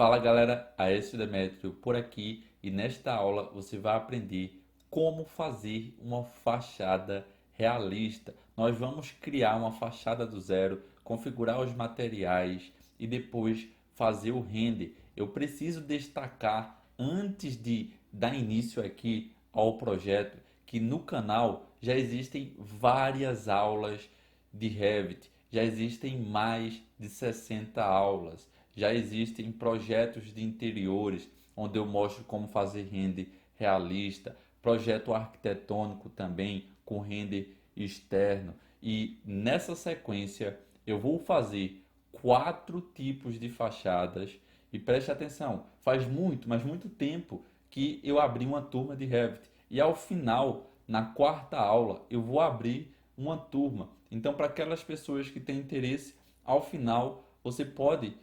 Fala galera, Aécio Demétrio por aqui e nesta aula você vai aprender como fazer uma fachada realista. Nós vamos criar uma fachada do zero, configurar os materiais e depois fazer o render. Eu preciso destacar antes de dar início aqui ao projeto que no canal já existem várias aulas de Revit, já existem mais de 60 aulas. Já existem projetos de interiores, onde eu mostro como fazer render realista, projeto arquitetônico também, com render externo. E nessa sequência eu vou fazer 4 tipos de fachadas. E preste atenção, faz muito, mas muito tempo que eu abri uma turma de Revit. E ao final, na quarta aula, eu vou abrir uma turma. Então, para aquelas pessoas que têm interesse, ao final você pode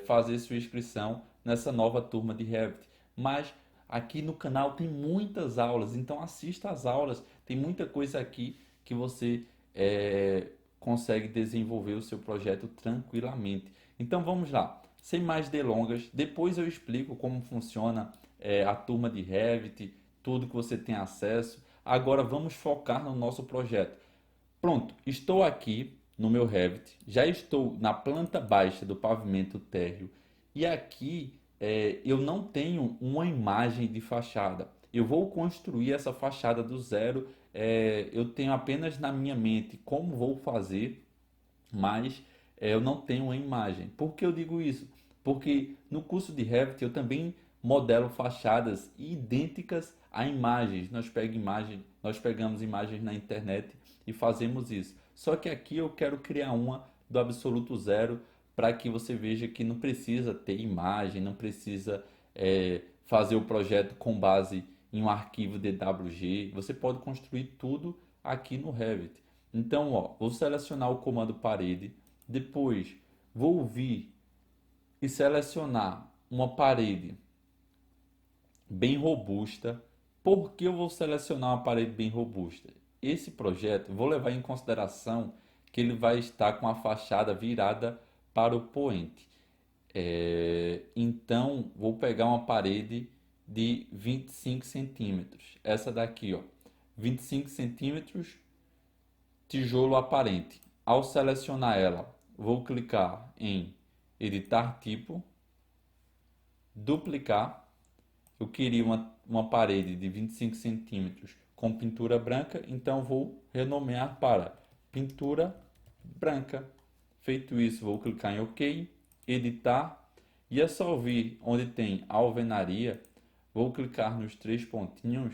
fazer sua inscrição nessa nova turma de Revit. Mas aqui no canal tem muitas aulas, então assista às aulas. Tem muita coisa aqui que você consegue desenvolver o seu projeto tranquilamente. Então vamos lá, sem mais delongas. Depois eu explico como funciona a turma de Revit, tudo que você tem acesso. Agora vamos focar no nosso projeto. Pronto, estou aqui no meu Revit, já estou na planta baixa do pavimento térreo e aqui eu não tenho uma imagem de fachada. Eu vou construir essa fachada do zero, eu tenho apenas na minha mente como vou fazer, mas eu não tenho uma imagem. Por que eu digo isso? Porque no curso de Revit eu também modelo fachadas idênticas a imagens. Nós pegamos imagens na internet e fazemos isso. Só que aqui eu quero criar uma do absoluto zero para que você veja que não precisa ter imagem, não precisa fazer o projeto com base em um arquivo DWG. Você pode construir tudo aqui no Revit. Então, ó, vou selecionar o comando parede, depois vou vir e selecionar uma parede bem robusta. Por que eu vou selecionar uma parede bem robusta? Esse projeto, vou levar em consideração que ele vai estar com a fachada virada para o poente. Então, vou pegar uma parede de 25 centímetros. Essa daqui, ó, 25 centímetros, tijolo aparente. Ao selecionar ela, vou clicar em editar tipo, duplicar. Eu queria uma parede de 25 centímetros com pintura branca, então vou renomear para pintura branca. Feito isso, vou clicar em OK, editar, e é só vir onde tem alvenaria, vou clicar nos 3 pontinhos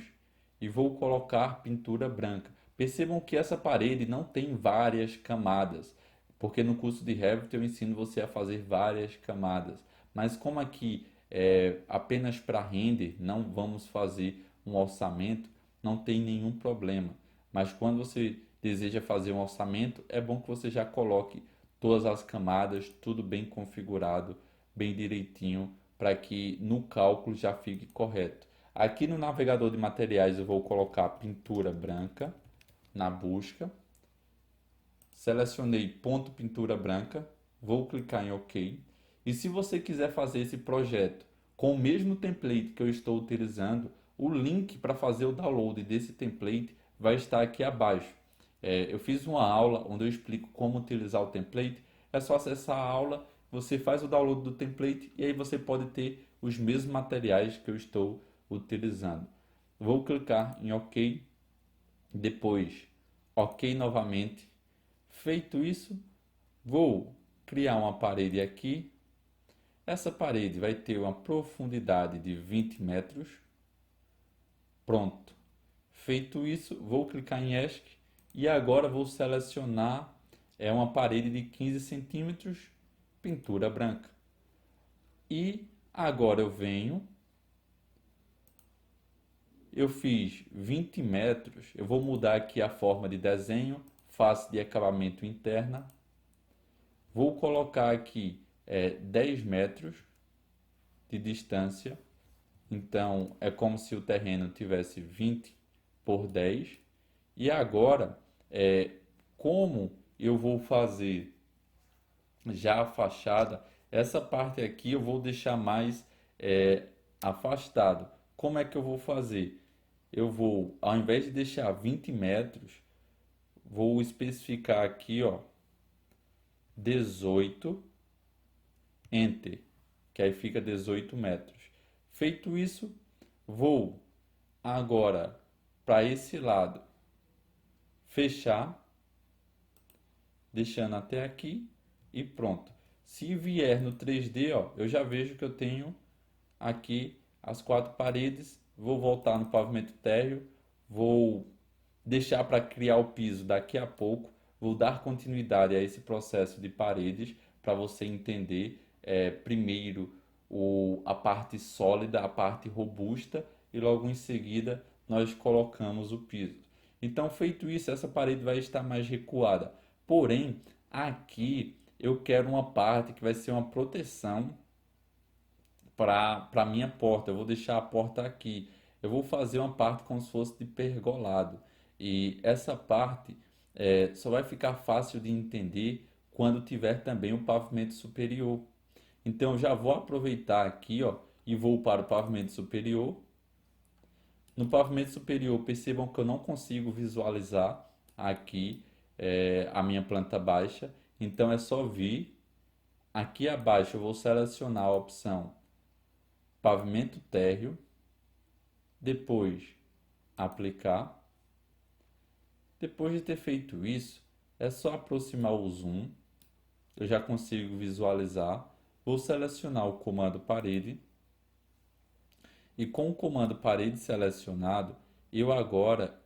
e vou colocar pintura branca. Percebam que essa parede não tem várias camadas, porque no curso de Revit eu ensino você a fazer várias camadas. Mas como aqui é apenas para render, não vamos fazer um orçamento, não tem nenhum problema. Mas quando você deseja fazer um orçamento, é bom que você já coloque todas as camadas, tudo bem configurado, bem direitinho, para que no cálculo já fique correto. Aqui no navegador de materiais eu vou colocar pintura branca na busca. Selecionei ponto pintura branca, vou clicar em OK. E se você quiser fazer esse projeto com o mesmo template que eu estou utilizando, o link para fazer o download desse template vai estar aqui abaixo. Eu fiz uma aula onde eu explico como utilizar o template. É só acessar a aula, você faz o download do template e aí você pode ter os mesmos materiais que eu estou utilizando. Vou clicar em OK, depois OK novamente. Feito isso, vou criar uma parede aqui. Essa parede vai ter uma profundidade de 20 metros. Pronto. Feito isso, vou clicar em ESC e agora vou selecionar uma parede de 15 centímetros, pintura branca. E agora eu fiz 20 metros, eu vou mudar aqui a forma de desenho, face de acabamento interna. Vou colocar aqui 10 metros de distância. Então é como se o terreno tivesse 20 por 10. E agora, como eu vou fazer já a fachada, Essa parte aqui eu vou deixar mais é, afastado. Como é que eu vou fazer? Eu vou, ao invés de deixar 20 metros, vou especificar aqui, ó, 18, Enter, que aí fica 18 metros. Feito isso, vou agora para esse lado fechar, deixando até aqui e pronto. Se vier no 3D, ó, eu já vejo que eu tenho aqui as quatro paredes. Vou voltar no pavimento térreo, vou deixar para criar o piso daqui a pouco. Vou dar continuidade a esse processo de paredes para você entender primeiro a parte sólida, a parte robusta e logo em seguida nós colocamos o piso. Então, feito isso, essa parede vai estar mais recuada. Porém, aqui eu quero uma parte que vai ser uma proteção para a minha porta. Eu vou deixar a porta aqui. Eu vou fazer uma parte como se fosse de pergolado. E essa parte só vai ficar fácil de entender quando tiver também o pavimento superior. Então, eu já vou aproveitar aqui, ó, e vou para o pavimento superior. No pavimento superior, percebam que eu não consigo visualizar aqui a minha planta baixa. Então, é só vir aqui abaixo. Eu vou selecionar a opção pavimento térreo, depois aplicar. Depois de ter feito isso, é só aproximar o zoom, eu já consigo visualizar. Vou selecionar o comando parede e com o comando parede selecionado, eu agora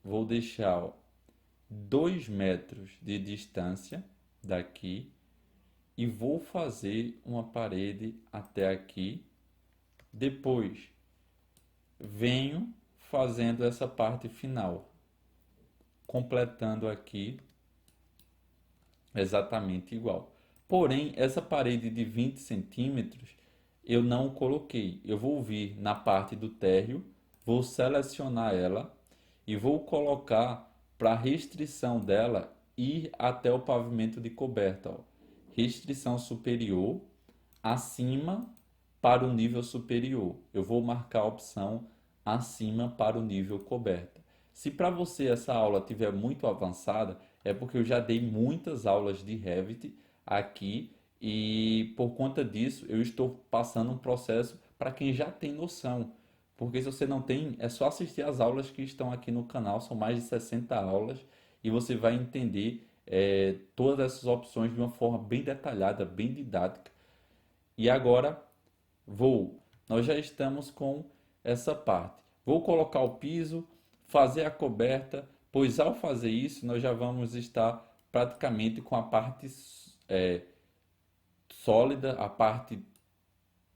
vou deixar 2 metros de distância daqui e vou fazer uma parede até aqui. Depois venho fazendo essa parte final, completando aqui exatamente igual. Porém, essa parede de 20 centímetros eu não coloquei. Eu vou vir na parte do térreo, vou selecionar ela e vou colocar para restrição dela ir até o pavimento de coberta. Ó. Restrição superior, acima para o nível superior. Eu vou marcar a opção acima para o nível coberta. Se para você essa aula estiver muito avançada, é porque eu já dei muitas aulas de Revit aqui e por conta disso eu estou passando um processo para quem já tem noção. Porque se você não tem, é só assistir as aulas que estão aqui no canal, são mais de 60 aulas e você vai entender todas essas opções de uma forma bem detalhada, bem didática. E agora nós já estamos com essa parte. Vou colocar o piso, fazer a coberta, pois ao fazer isso nós já vamos estar praticamente com a parte é, sólida, a parte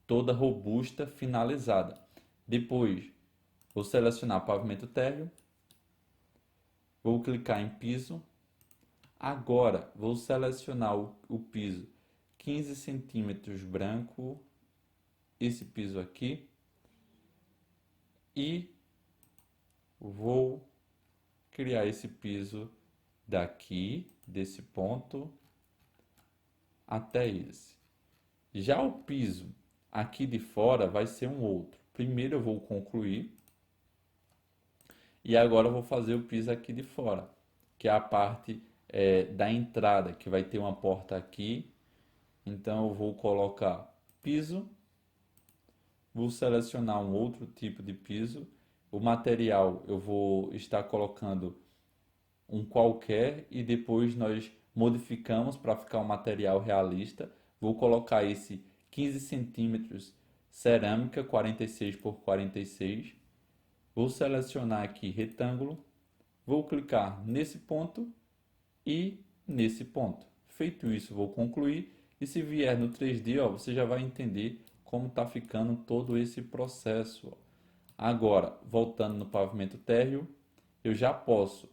toda robusta finalizada. Depois vou selecionar pavimento térreo, vou clicar em piso. Agora vou selecionar o piso 15 centímetros branco, esse piso aqui, e vou criar esse piso daqui, desse ponto até esse. Já o piso aqui de fora vai ser um outro. Primeiro eu vou concluir e agora eu vou fazer o piso aqui de fora, que é a parte da entrada, que vai ter uma porta aqui. Então eu vou colocar piso, vou selecionar um outro tipo de piso. O material eu vou estar colocando um qualquer e depois nós modificamos para ficar um material realista. Vou colocar esse 15 centímetros cerâmica 46 por 46. Vou selecionar aqui retângulo. Vou clicar nesse ponto e nesse ponto. Feito isso, vou concluir. E se vier no 3D, ó, você já vai entender como está ficando todo esse processo. Ó. Agora, voltando no pavimento térreo, eu já posso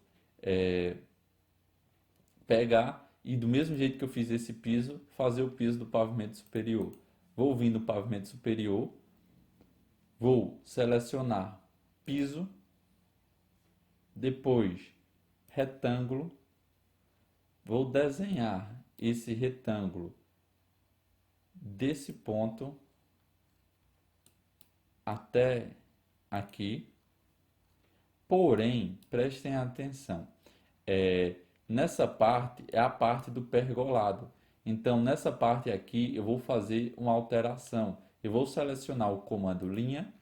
pegar e do mesmo jeito que eu fiz esse piso, fazer o piso do pavimento superior. Vou vir no pavimento superior, vou selecionar piso, depois retângulo, vou desenhar esse retângulo desse ponto até aqui. Porém, prestem atenção, nessa parte é a parte do pergolado. Então, nessa parte aqui, eu vou fazer uma alteração. Eu vou selecionar o comando linha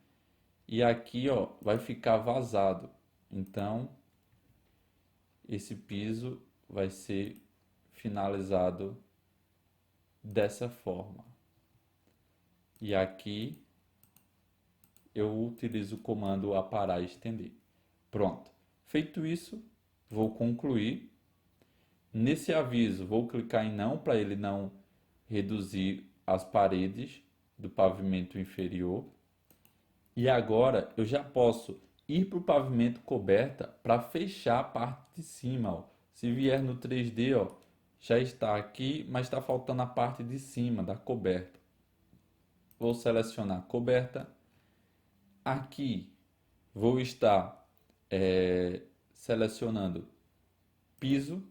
e aqui, ó, vai ficar vazado. Então, esse piso vai ser finalizado dessa forma. E aqui eu utilizo o comando aparar e estender. Pronto. Feito isso, vou concluir. Nesse aviso, vou clicar em não para ele não reduzir as paredes do pavimento inferior. E agora eu já posso ir para o pavimento coberta para fechar a parte de cima. Ó. Se vier no 3D, ó, já está aqui, mas está faltando a parte de cima da coberta. Vou selecionar coberta. Aqui vou estar selecionando piso.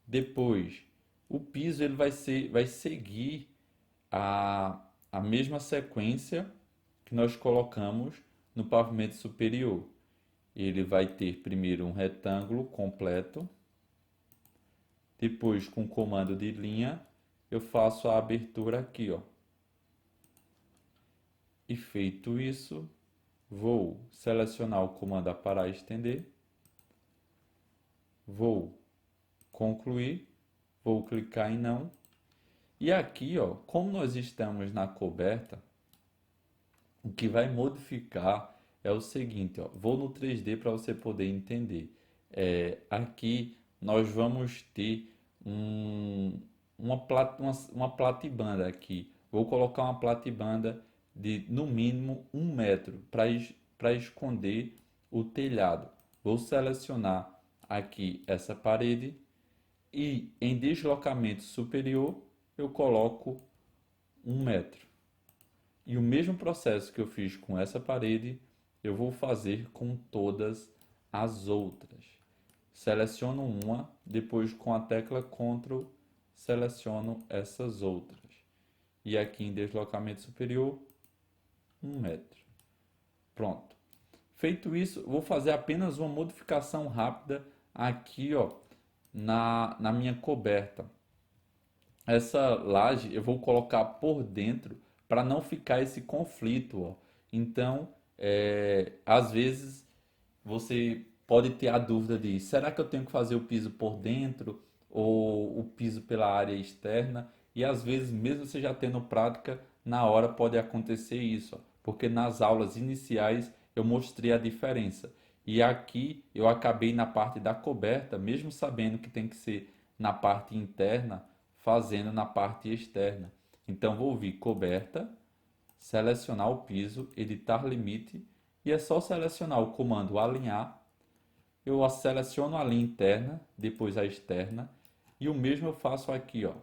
Depois, o piso ele vai seguir a mesma sequência que nós colocamos no pavimento superior. Ele vai ter primeiro um retângulo completo. Depois, com o comando de linha, eu faço a abertura aqui, ó. E feito isso, vou selecionar o comando aparar e estender. Vou concluir, vou clicar em não. E aqui, ó, como nós estamos na coberta, o que vai modificar é o seguinte, ó, vou no 3D para você poder entender. Aqui nós vamos ter uma platibanda aqui. Vou colocar uma platibanda de no mínimo 1 metro para esconder o telhado. Vou selecionar aqui essa parede e em deslocamento superior eu coloco 1 metro. E o mesmo processo que eu fiz com essa parede, eu vou fazer com todas as outras. Seleciono uma, depois com a tecla Ctrl, seleciono essas outras. E aqui em deslocamento superior, 1 metro. Pronto. Feito isso, vou fazer apenas uma modificação rápida aqui, ó, na minha coberta. Essa laje eu vou colocar por dentro para não ficar esse conflito, ó. Então, às vezes você pode ter a dúvida de será que eu tenho que fazer o piso por dentro ou o piso pela área externa? E às vezes, mesmo você já tendo prática, na hora pode acontecer isso, ó, porque nas aulas iniciais eu mostrei a diferença. E aqui eu acabei na parte da coberta, mesmo sabendo que tem que ser na parte interna, fazendo na parte externa. Então vou vir coberta, selecionar o piso, editar limite e é só selecionar o comando alinhar. Eu seleciono a linha interna, depois a externa e o mesmo eu faço aqui, ó,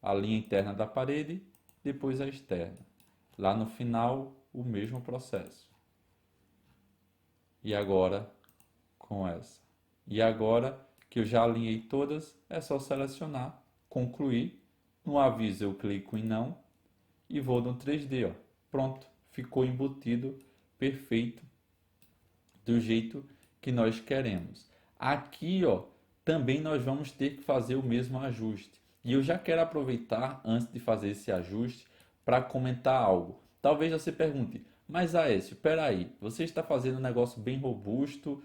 a linha interna da parede, depois a externa. Lá no final, o mesmo processo. E agora com essa. E agora que eu já alinhei todas, é só selecionar, concluir. No aviso eu clico em não e vou no 3D, ó. Pronto, ficou embutido perfeito do jeito que nós queremos. Aqui, ó, também nós vamos ter que fazer o mesmo ajuste. E eu já quero aproveitar antes de fazer esse ajuste para comentar algo. Talvez você pergunte, mas Aécio, espera aí, você está fazendo um negócio bem robusto,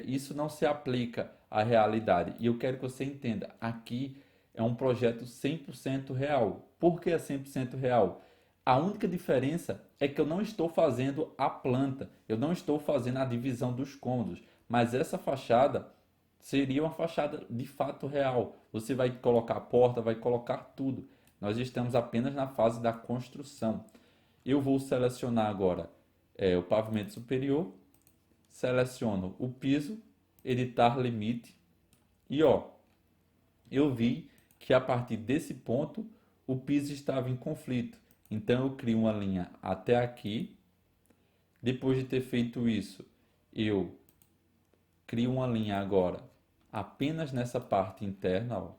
isso não se aplica à realidade. E eu quero que você entenda, aqui é um projeto 100% real. Por que é 100% real? A única diferença é que eu não estou fazendo a planta, eu não estou fazendo a divisão dos cômodos, mas essa fachada seria uma fachada de fato real. Você vai colocar a porta, vai colocar tudo. Nós estamos apenas na fase da construção. Eu vou selecionar agora o pavimento superior, seleciono o piso, editar limite e ó, eu vi que a partir desse ponto o piso estava em conflito. Então eu crio uma linha até aqui. Depois de ter feito isso, eu crio uma linha agora apenas nessa parte interna, ó.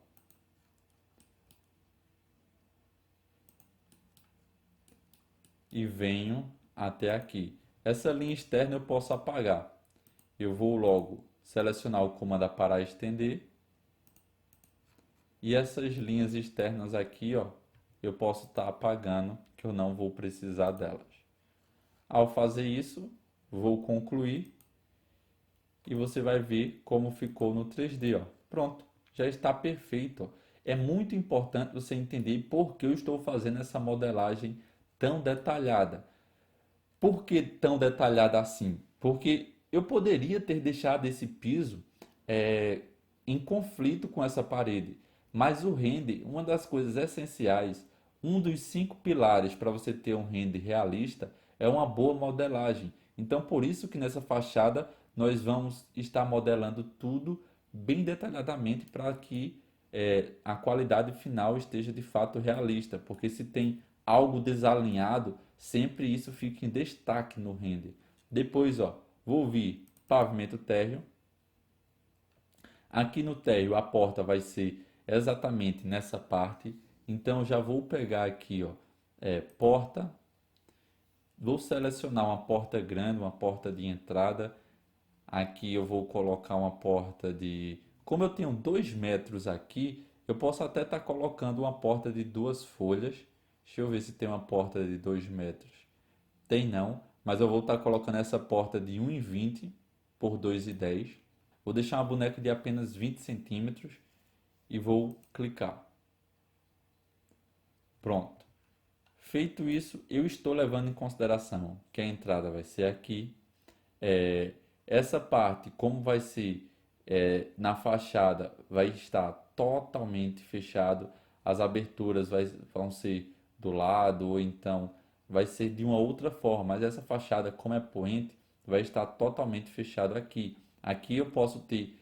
e venho até aqui. Essa linha externa eu posso apagar. Eu vou logo selecionar o comando aparar estender. E essas linhas externas aqui, ó, eu posso estar apagando, que eu não vou precisar delas. Ao fazer isso, vou concluir e você vai ver como ficou no 3D, ó. Pronto, já está perfeito, ó. É muito importante você entender por que eu estou fazendo essa modelagem tão detalhada. Por que tão detalhada assim? Porque eu poderia ter deixado esse piso é, em conflito com essa parede, mas o render, uma das coisas essenciais, um dos 5 pilares para você ter um render realista é uma boa modelagem. Então, por isso que nessa fachada nós vamos estar modelando tudo bem detalhadamente para que a qualidade final esteja de fato realista, porque se tem algo desalinhado, sempre isso fica em destaque no render. Depois, ó, vou vir pavimento térreo. Aqui no térreo a porta vai ser exatamente nessa parte. Então já vou pegar aqui, ó, porta. Vou selecionar uma porta grande, uma porta de entrada. Aqui eu vou colocar uma porta de... Como eu tenho 2 metros aqui, eu posso até estar colocando uma porta de 2 folhas. Deixa eu ver se tem uma porta de 2 metros. Tem não, mas eu vou estar colocando essa porta de 1,20 por 2,10. Vou deixar uma boneca de apenas 20 centímetros e vou clicar. Pronto. Feito isso, eu estou levando em consideração que a entrada vai ser aqui. Essa parte, como vai ser na fachada, vai estar totalmente fechado. As aberturas vão ser do lado ou então vai ser de uma outra forma. Mas essa fachada, como é poente, vai estar totalmente fechado aqui. Aqui eu posso ter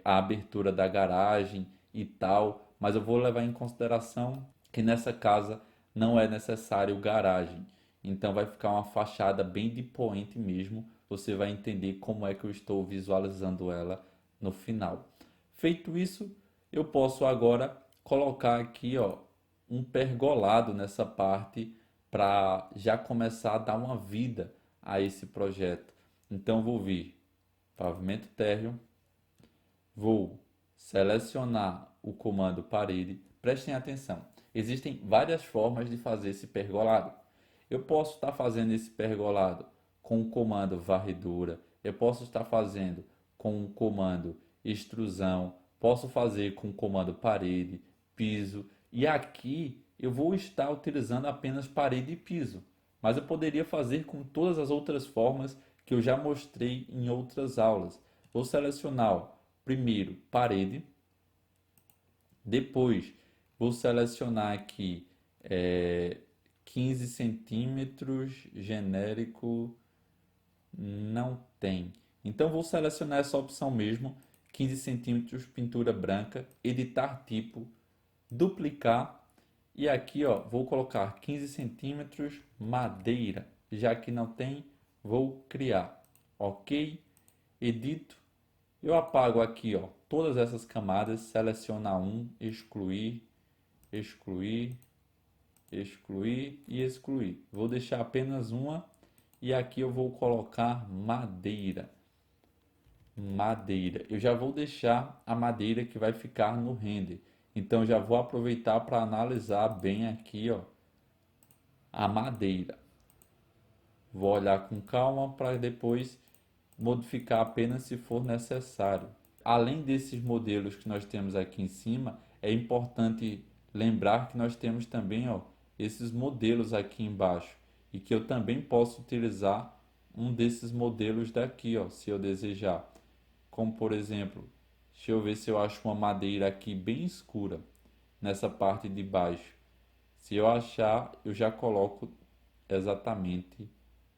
a abertura da garagem e tal, mas eu vou levar em consideração que nessa casa não é necessário garagem. Então vai ficar uma fachada bem de poente mesmo. Você vai entender como é que eu estou visualizando ela no final. Feito isso, eu posso agora colocar aqui, ó, um pergolado nessa parte para já começar a dar uma vida a esse projeto. Então vou vir pavimento térreo, vou selecionar o comando parede. Prestem atenção, existem várias formas de fazer esse pergolado. Eu posso estar fazendo esse pergolado com o comando varredura, eu posso estar fazendo com o comando extrusão, posso fazer com o comando parede, piso, e aqui eu vou estar utilizando apenas parede e piso, mas eu poderia fazer com todas as outras formas que eu já mostrei em outras aulas. Vou selecionar, ó, primeiro parede, depois vou selecionar aqui 15 centímetros, genérico, não tem. Então vou selecionar essa opção mesmo, 15 centímetros, pintura branca, editar tipo, duplicar e aqui ó, vou colocar 15 centímetros, madeira. Já que não tem, vou criar. Ok, edito. Eu apago aqui ó, todas essas camadas, selecionar um, excluir, excluir, excluir e excluir. Vou deixar apenas uma e aqui eu vou colocar madeira. Madeira. Eu já vou deixar a madeira que vai ficar no render. Então já vou aproveitar para analisar bem aqui, ó, a madeira. Vou olhar com calma para depois modificar apenas se for necessário. Além desses modelos que nós temos aqui em cima, é importante lembrar que nós temos também, ó, esses modelos aqui embaixo e que eu também posso utilizar um desses modelos daqui, ó, se eu desejar. Como por exemplo, deixa eu ver se eu acho uma madeira aqui bem escura nessa parte de baixo. Se eu achar, eu já coloco exatamente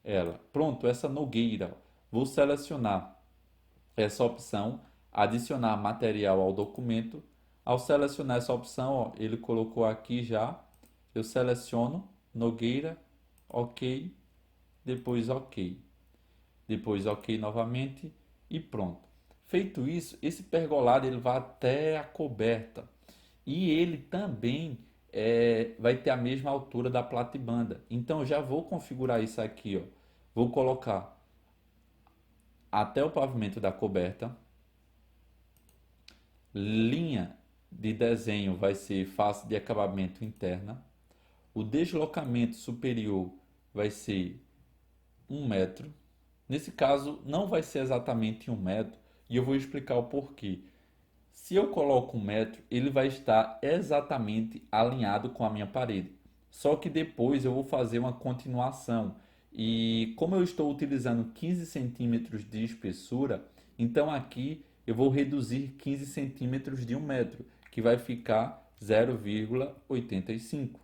ela. Pronto, essa nogueira. Vou selecionar essa opção, adicionar material ao documento. Ao selecionar essa opção, ó, ele colocou aqui já. Eu seleciono Nogueira, ok, depois ok, depois ok novamente e pronto. Feito isso, esse pergolado ele vai até a coberta e ele também vai ter a mesma altura da platibanda. Então eu já vou configurar isso aqui, ó. Vou colocar até o pavimento da coberta. Linha de desenho vai ser face de acabamento interna. O deslocamento superior vai ser 1 metro. Nesse caso, não vai ser exatamente 1 metro, e eu vou explicar o porquê. Se eu coloco 1 metro, ele vai estar exatamente alinhado com a minha parede. Só que depois eu vou fazer uma continuação. E como eu estou utilizando 15 centímetros de espessura, então aqui eu vou reduzir 15 centímetros de 1 metro, que vai ficar 0,85.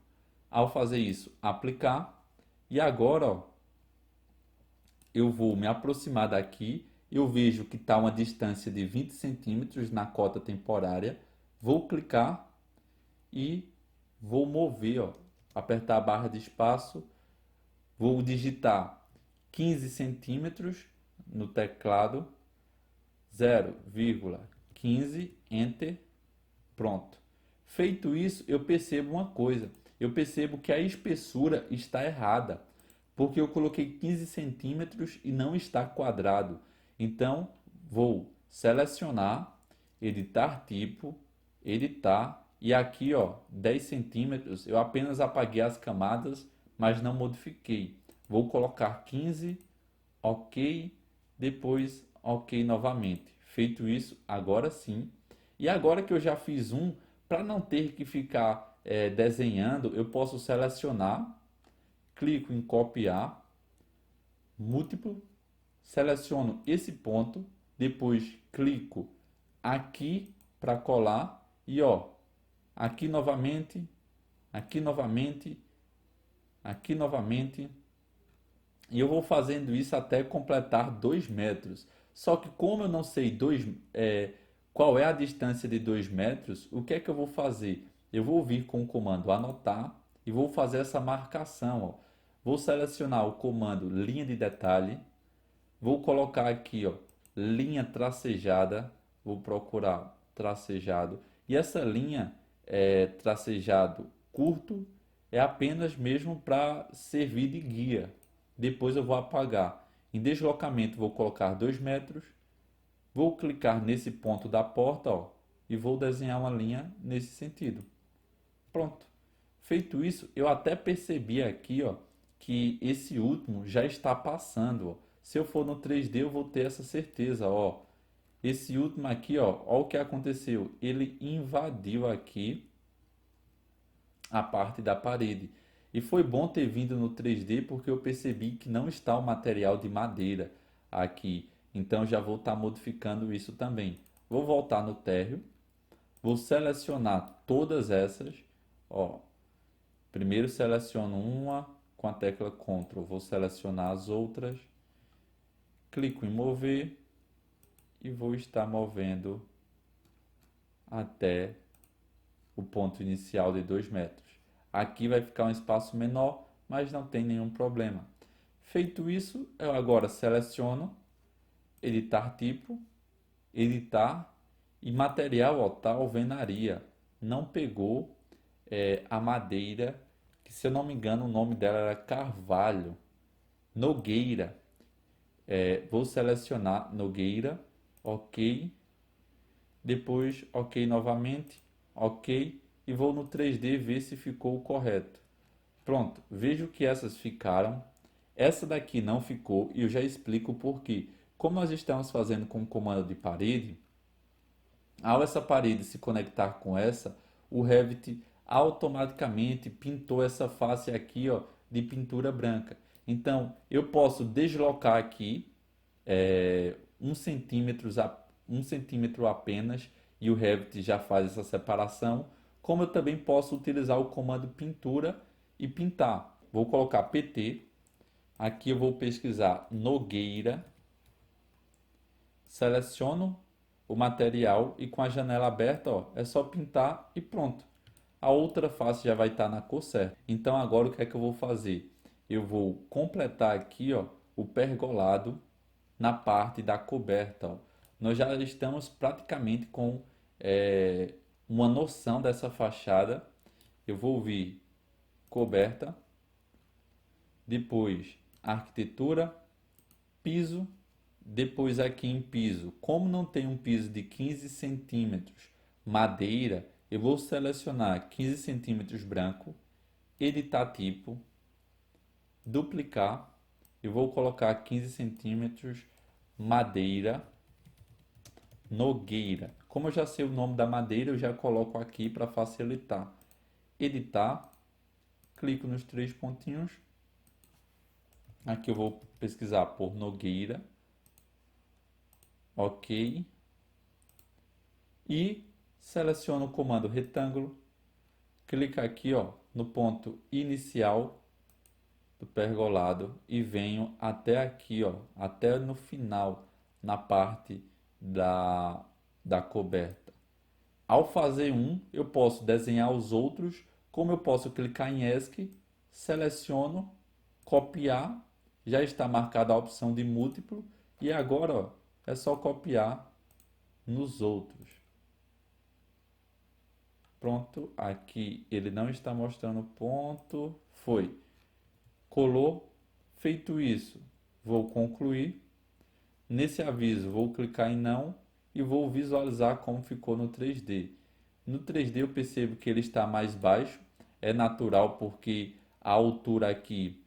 Ao fazer isso, aplicar. E agora, ó, eu vou me aproximar daqui, eu vejo que está uma distância de 20 centímetros na cota temporária, vou clicar e vou mover, ó, apertar a barra de espaço, vou digitar 15 centímetros no teclado, 0,15, Enter, pronto. Feito isso, eu percebo uma coisa, eu percebo que a espessura está errada, porque eu coloquei 15 centímetros e não está quadrado. Então, vou selecionar, editar tipo, editar, e aqui, ó, 10 centímetros, eu apenas apaguei as camadas, mas não modifiquei. Vou colocar 15, ok, depois ok novamente. Feito isso, agora sim. E agora que eu já fiz um, para não ter que ficar desenhando, eu posso selecionar, clico em copiar, múltiplo, seleciono esse ponto, depois clico aqui para colar e ó, aqui novamente, aqui novamente, aqui novamente. E eu vou fazendo isso até completar 2 metros. Só que como eu não sei qual é a distância de 2 metros, o que é que eu vou fazer? Eu vou vir com o comando anotar e vou fazer essa marcação. Ó. Vou selecionar o comando linha de detalhe. Vou colocar aqui, ó, linha tracejada. Vou procurar tracejado. E essa linha tracejado curto é apenas mesmo para servir de guia. Depois eu vou apagar. Em deslocamento vou colocar 2 metros. Vou clicar nesse ponto da porta, ó, e vou desenhar uma linha nesse sentido. Pronto. Feito isso, eu até percebi aqui, ó, que esse último já está passando. Ó. Se eu for no 3D, eu vou ter essa certeza. Ó. Esse último aqui, ó o que aconteceu. Ele invadiu aqui a parte da parede. E foi bom ter vindo no 3D porque eu percebi que não está o material de madeira aqui. Então já vou estar modificando isso também. Vou voltar no térreo, vou selecionar todas essas. Ó, primeiro seleciono uma com a tecla Ctrl, vou selecionar as outras, clico em mover e vou estar movendo até o ponto inicial de 2 metros. Aqui vai ficar um espaço menor, mas não tem nenhum problema. Feito isso, eu agora seleciono, editar tipo, editar e material, ó, tá alvenaria. Não pegou a madeira, que se eu não me engano o nome dela era carvalho, nogueira. Vou selecionar nogueira, ok, depois ok novamente, ok, e vou no 3D ver se ficou correto. Pronto, vejo que essas ficaram. Essa daqui não ficou e eu já explico por quê. Como nós estamos fazendo com o comando de parede, ao essa parede se conectar com essa, o Revit automaticamente pintou essa face aqui, ó, de pintura branca. Então, eu posso deslocar aqui 1 centímetro apenas e o Revit já faz essa separação. Como eu também posso utilizar o comando pintura e pintar. Vou colocar PT. Aqui eu vou pesquisar Nogueira. Seleciono o material e com a janela aberta, ó, é só pintar e pronto. A outra face já vai estar na cor certa. Então agora o que é que eu vou fazer? Eu vou completar aqui, ó, o pergolado na parte da coberta. Ó. Nós já estamos praticamente com uma noção dessa fachada eu vou vir coberta, depois arquitetura, piso, depois aqui em piso. Como não tem um piso de 15 centímetros madeira, eu vou selecionar 15 centímetros branco, editar tipo, duplicar, eu vou colocar 15 centímetros madeira, nogueira. Como eu já sei o nome da madeira, eu já coloco aqui para facilitar. Editar, clico nos três pontinhos. Aqui eu vou pesquisar por nogueira. Ok. E seleciono o comando retângulo. Clica aqui, ó, no ponto inicial do pergolado e venho até aqui, ó, até no final, na parte da coberta. Ao fazer um, eu posso desenhar os outros, como eu posso clicar em ESC, seleciono, copiar, já está marcada a opção de múltiplo e agora, ó, é só copiar nos outros. Pronto, aqui ele não está mostrando ponto, foi. Colou, feito isso, vou concluir. Nesse aviso, vou clicar em não e vou visualizar como ficou no 3D. No 3D eu percebo que ele está mais baixo, é natural porque a altura aqui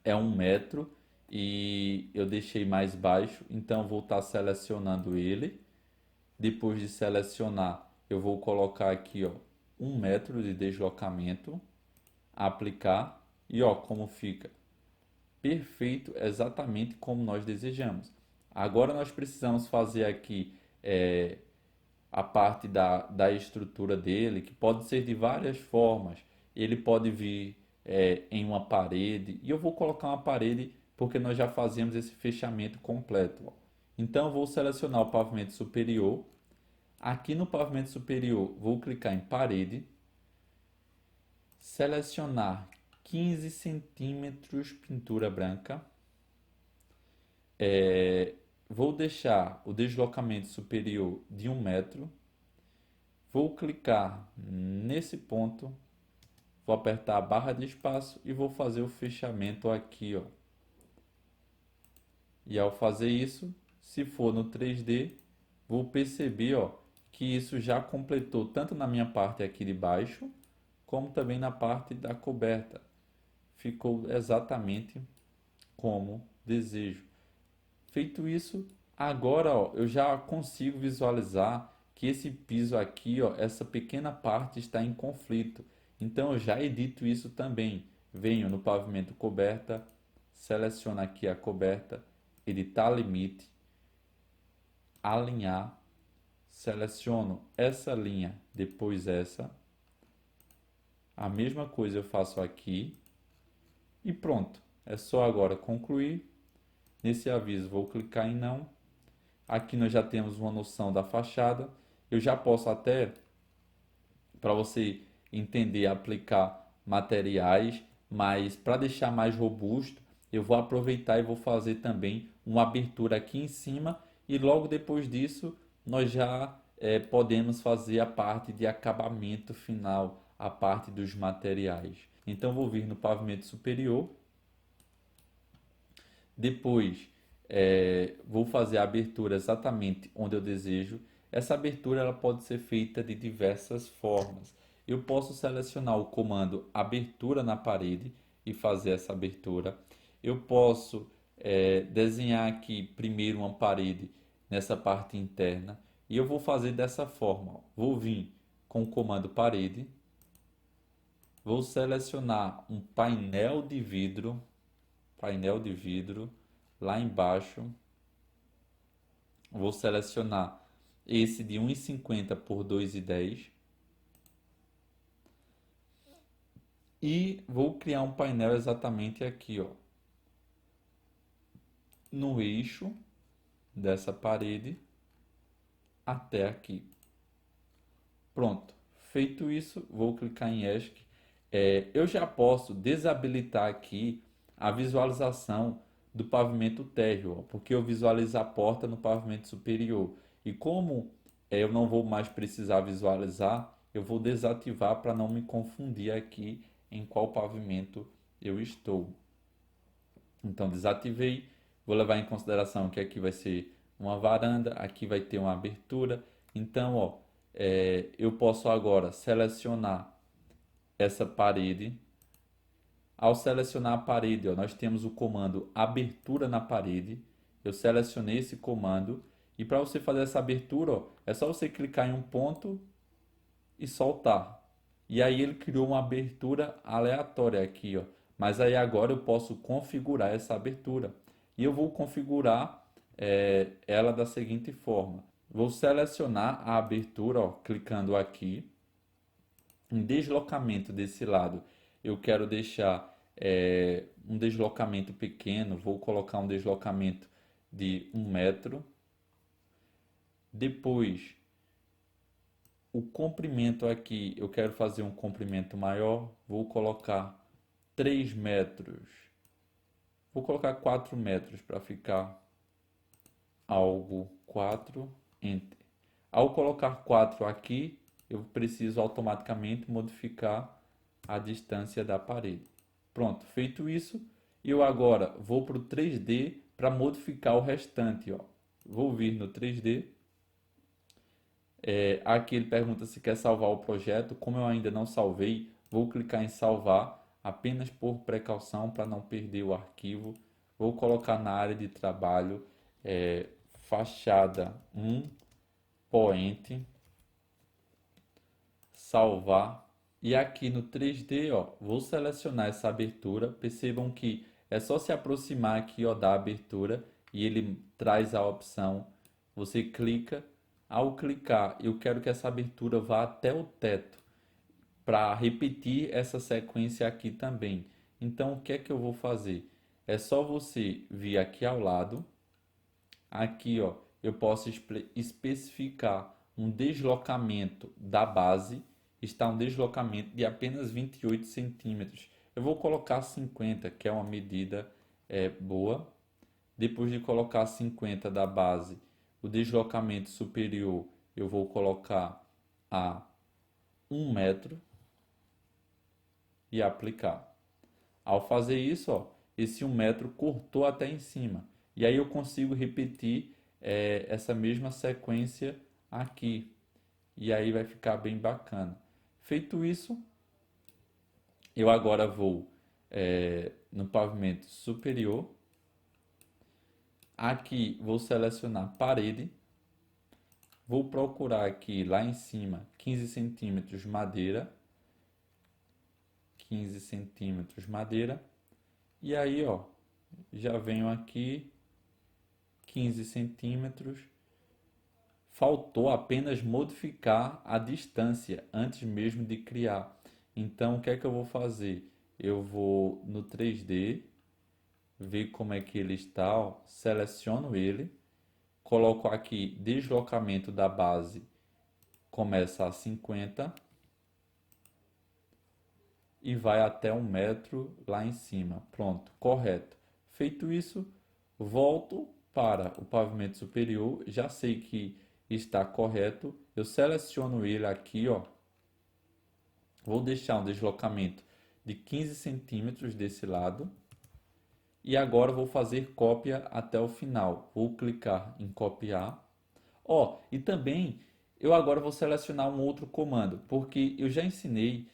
é 1 metro e eu deixei mais baixo, então vou estar selecionando ele. Depois de selecionar, eu vou colocar aqui, ó, 1 metro de deslocamento, aplicar e ó como fica. Perfeito, exatamente como nós desejamos. Agora nós precisamos fazer aqui a parte da estrutura dele, que pode ser de várias formas. Ele pode vir em uma parede, e eu vou colocar uma parede porque nós já fazemos esse fechamento completo. Ó. Então eu vou selecionar o pavimento superior. Aqui no pavimento superior, vou clicar em parede, selecionar 15 centímetros pintura branca. Vou deixar o deslocamento superior de 1 metro. Vou clicar nesse ponto, vou apertar a barra de espaço e vou fazer o fechamento aqui, ó. E ao fazer isso, se for no 3D, vou perceber, ó, que isso já completou tanto na minha parte aqui de baixo, como também na parte da coberta. Ficou exatamente como desejo. Feito isso, agora ó, eu já consigo visualizar que esse piso aqui, ó, essa pequena parte está em conflito. Então eu já edito isso também. Venho no pavimento coberta, seleciono aqui a coberta, editar limite, alinhar, seleciono essa linha, depois essa. A mesma coisa eu faço aqui e pronto. É só agora concluir. Nesse aviso vou clicar em não. Aqui nós já temos uma noção da fachada. Eu já posso até, para você entender, aplicar materiais, mas para deixar mais robusto, eu vou aproveitar e vou fazer também uma abertura aqui em cima e logo depois disso nós já podemos fazer a parte de acabamento final, a parte dos materiais. Então vou vir no pavimento superior. Depois, vou fazer a abertura exatamente onde eu desejo. Essa abertura ela pode ser feita de diversas formas. Eu posso selecionar o comando abertura na parede e fazer essa abertura. Eu posso desenhar aqui primeiro uma parede nessa parte interna e eu vou fazer dessa forma. Ó. Vou vir com o comando parede, vou selecionar um painel de vidro, lá embaixo, vou selecionar esse de 1,50 por 2,10 e vou criar um painel exatamente aqui, ó, no eixo dessa parede até aqui. Pronto, feito isso, vou clicar em ESC. Eu já posso desabilitar aqui a visualização do pavimento térreo, ó, porque eu visualizo a porta no pavimento superior. E como eu não vou mais precisar visualizar, eu vou desativar para não me confundir aqui em qual pavimento eu estou. Então, desativei. Vou levar em consideração que aqui vai ser uma varanda, aqui vai ter uma abertura. Então, ó, eu posso agora selecionar essa parede. Ao selecionar a parede, ó, nós temos o comando abertura na parede. Eu selecionei esse comando. E para você fazer essa abertura, ó, é só você clicar em um ponto e soltar. E aí ele criou uma abertura aleatória aqui, ó. Mas aí agora eu posso configurar essa abertura. E eu vou configurar ela da seguinte forma. Vou selecionar a abertura, ó, clicando aqui. Em deslocamento desse lado, eu quero deixar um deslocamento pequeno. Vou colocar um deslocamento de 1 metro. Depois, o comprimento aqui, eu quero fazer um comprimento maior. Vou colocar 3 metros. Vou colocar 4 metros para ficar algo 4, Enter. Ao colocar 4 aqui, eu preciso automaticamente modificar a distância da parede. Pronto, feito isso, eu agora vou para o 3D para modificar o restante. Ó. Vou vir no 3D. Aqui ele pergunta se quer salvar o projeto. Como eu ainda não salvei, vou clicar em salvar apenas por precaução para não perder o arquivo. Vou colocar na área de trabalho fachada 1 poente, salvar. E aqui no 3D, ó, vou selecionar essa abertura. Percebam que é só se aproximar aqui, ó, da abertura e ele traz a opção. Você clica. Ao clicar, eu quero que essa abertura vá até o teto para repetir essa sequência aqui também. Então, o que é que eu vou fazer? É só você vir aqui ao lado. Aqui, ó, eu posso especificar um deslocamento da base. Está um deslocamento de apenas 28 centímetros. Eu vou colocar 50, que é uma medida boa. Depois de colocar 50 da base, o deslocamento superior eu vou colocar a 1 metro e aplicar. Ao fazer isso, ó, esse 1 metro cortou até em cima. E aí eu consigo repetir essa mesma sequência aqui. E aí vai ficar bem bacana. Feito isso, eu agora vou no pavimento superior. Aqui vou selecionar parede. Vou procurar aqui lá em cima 15 centímetros madeira. 15 centímetros madeira. E aí, ó, já venho aqui 15 centímetros. Faltou apenas modificar a distância antes mesmo de criar. Então, o que é que eu vou fazer? Eu vou no 3D, ver como é que ele está, ó, seleciono ele, coloco aqui deslocamento da base, começa a 50 e vai até 1 metro lá em cima. Pronto, correto. Feito isso, volto para o pavimento superior, já sei que está correto, eu seleciono ele aqui, ó, vou deixar um deslocamento de 15 centímetros desse lado e agora vou fazer cópia até o final. Vou clicar em copiar. Ó, e também eu agora vou selecionar um outro comando, porque eu já ensinei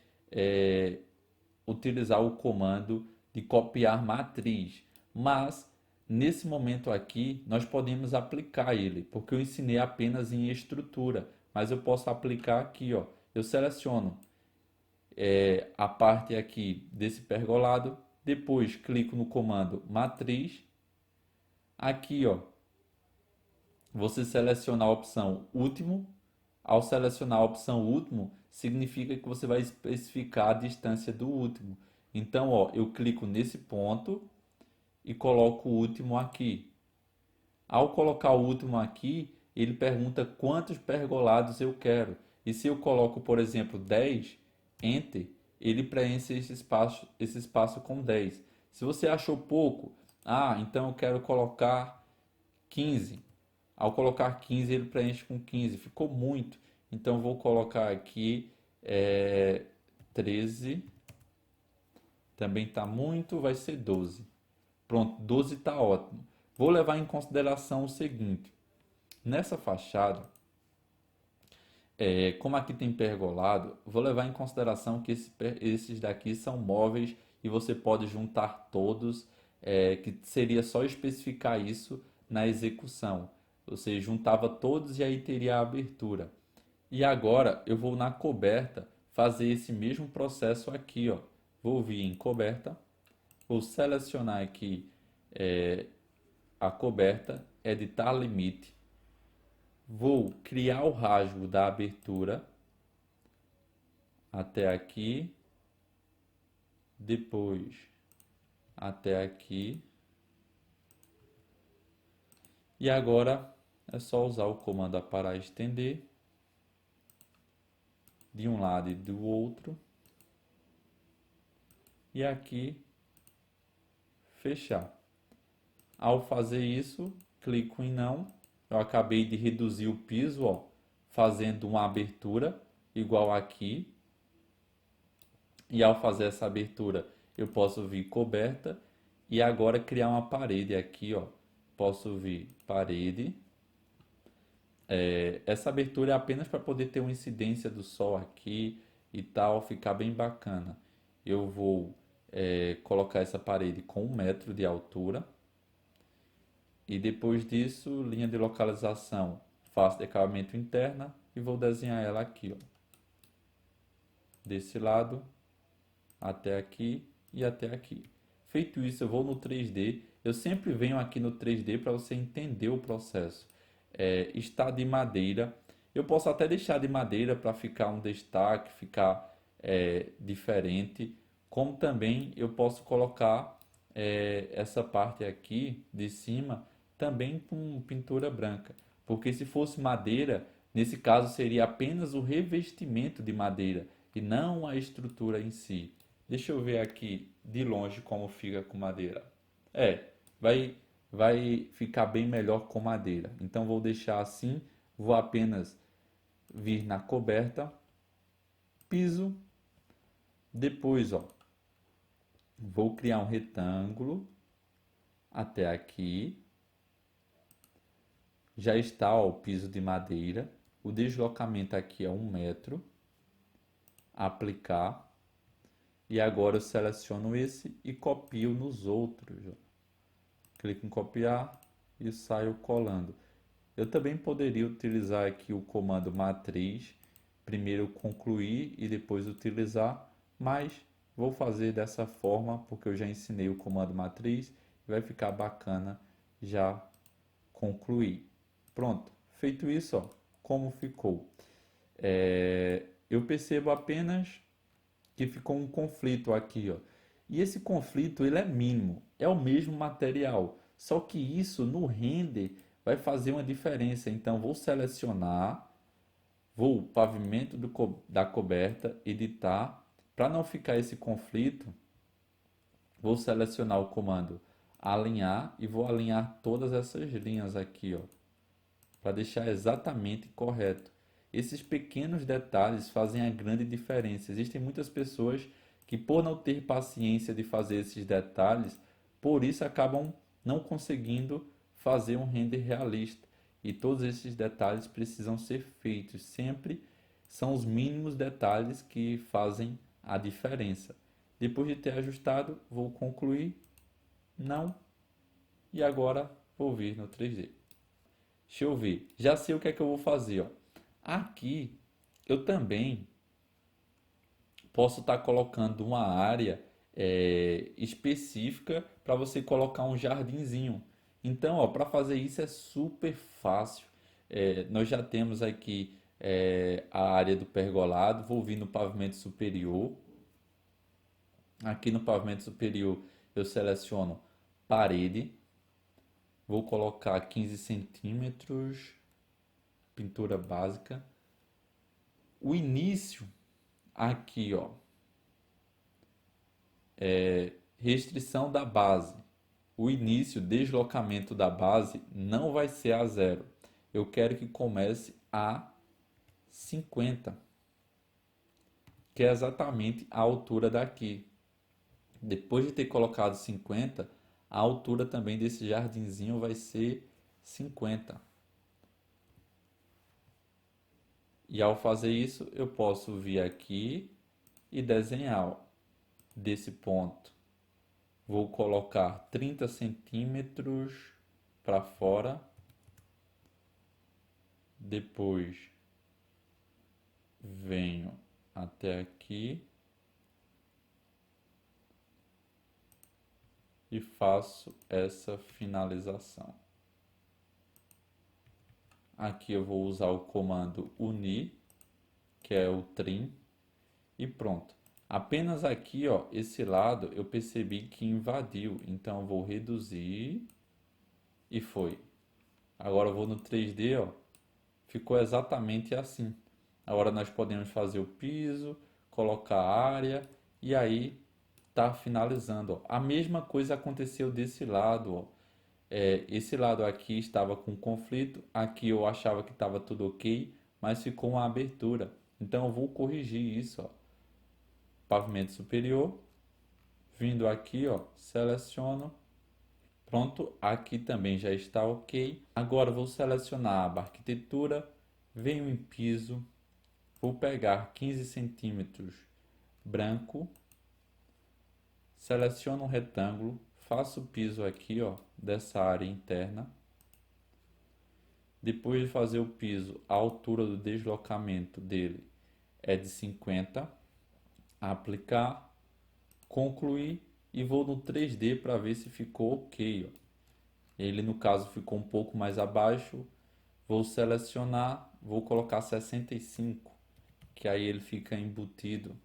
utilizar o comando de copiar matriz, mas nesse momento aqui nós podemos aplicar ele, porque eu ensinei apenas em estrutura, mas eu posso aplicar aqui, ó. Eu seleciono a parte aqui desse pergolado, depois clico no comando matriz, aqui, ó, você seleciona a opção último. Ao selecionar a opção último, significa que você vai especificar a distância do último. Então, ó, eu clico nesse ponto e coloco o último aqui. Ao colocar o último aqui, ele pergunta quantos pergolados eu quero. E se eu coloco, por exemplo, 10, Enter, ele preenche esse espaço com 10. Se você achou pouco, então eu quero colocar 15. Ao colocar 15, ele preenche com 15. Ficou muito. Então, vou colocar aqui é 13. Também está muito, vai ser 12. Pronto, 12 está ótimo. Vou levar em consideração o seguinte: nessa fachada, como aqui tem pergolado, vou levar em consideração que esses daqui são móveis e você pode juntar todos, que seria só especificar isso na execução. Você juntava todos e aí teria a abertura. E agora eu vou na coberta fazer esse mesmo processo aqui, ó. Vou vir em coberta, vou selecionar aqui a coberta, editar limite, vou criar o rasgo da abertura até aqui, depois até aqui, e agora é só usar o comando aparar estender de um lado e do outro, e aqui fechar. Ao fazer isso, clico em não. Eu acabei de reduzir o piso, ó, fazendo uma abertura igual aqui. E ao fazer essa abertura, eu posso vir coberta e agora criar uma parede aqui, ó. Posso vir parede. Essa abertura é apenas para poder ter uma incidência do sol aqui e tal, ficar bem bacana. Eu vou colocar essa parede com 1 metro de altura. E depois disso, linha de localização, faço decavamento interna e vou desenhar ela aqui, ó. Desse lado até aqui e até aqui. Feito isso, eu vou no 3D. Eu sempre venho aqui no 3D para você entender o processo. Está de madeira. Eu posso até deixar de madeira para ficar um destaque, ficar diferente. Como também eu posso colocar essa parte aqui de cima também com pintura branca. Porque se fosse madeira, nesse caso seria apenas o revestimento de madeira e não a estrutura em si. Deixa eu ver aqui de longe como fica com madeira. É, vai, vai ficar bem melhor com madeira. Então vou deixar assim, vou apenas vir na coberta, piso, depois ó, vou criar um retângulo até aqui. Já está ó, o piso de madeira. O deslocamento aqui é 1 metro. Aplicar. E agora eu seleciono esse e copio nos outros. Ó. Clico em copiar e saio colando. Eu também poderia utilizar aqui o comando matriz. Primeiro concluir e depois utilizar. Mas vou fazer dessa forma porque eu já ensinei o comando matriz. E vai ficar bacana já concluir. Pronto, feito isso, ó, como ficou? Eu percebo apenas que ficou um conflito aqui, ó. E esse conflito ele é mínimo, é o mesmo material, só que isso no render vai fazer uma diferença. Então vou selecionar, vou pavimento da coberta, editar, para não ficar esse conflito, vou selecionar o comando alinhar e vou alinhar todas essas linhas aqui, ó, para deixar exatamente correto. Esses pequenos detalhes fazem a grande diferença. Existem muitas pessoas que, por não ter paciência de fazer esses detalhes, por isso acabam não conseguindo fazer um render realista. E todos esses detalhes precisam ser feitos. Sempre são os mínimos detalhes que fazem a diferença. Depois de ter ajustado, vou concluir. Não. E agora vou vir no 3D. Deixa eu ver. Já sei o que é que eu vou fazer, ó. Aqui eu também posso estar colocando uma área específica para você colocar um jardinzinho. Então, ó, para fazer isso é super fácil. Nós já temos aqui a área do pergolado. Vou vir no pavimento superior. Aqui no pavimento superior eu seleciono parede. Vou colocar 15 centímetros, pintura básica. O início aqui, ó, restrição da base. O início, deslocamento da base não vai ser a 0. Eu quero que comece a 50. que é exatamente a altura daqui. Depois de ter colocado 50, a altura também desse jardinzinho vai ser 50. E ao fazer isso, eu posso vir aqui e desenhar, ó, desse ponto. Vou colocar 30 centímetros para fora. Depois venho até aqui e faço essa finalização. Aqui eu vou usar o comando unir, que é o trim, e pronto. Apenas aqui, ó, esse lado eu percebi que invadiu, então eu vou reduzir e foi. Agora eu vou no 3D, ó, ficou exatamente assim. Agora nós podemos fazer o piso, colocar a área e aí tá finalizando, ó. A mesma coisa aconteceu desse lado, ó. Esse lado aqui estava com conflito, aqui eu achava que estava tudo ok, mas ficou uma abertura. Então eu vou corrigir isso, ó. Pavimento superior, vindo aqui, ó, seleciono. Pronto, aqui também já está ok. Agora vou selecionar a aba arquitetura, venho em piso, vou pegar 15 centímetros branco, seleciono um retângulo, faço o piso aqui, ó, dessa área interna. Depois de fazer o piso, a altura do deslocamento dele é de 50. Aplicar, concluir e vou no 3D para ver se ficou ok, ó. Ele no caso ficou um pouco mais abaixo. Vou selecionar, vou colocar 65, que aí ele fica embutido.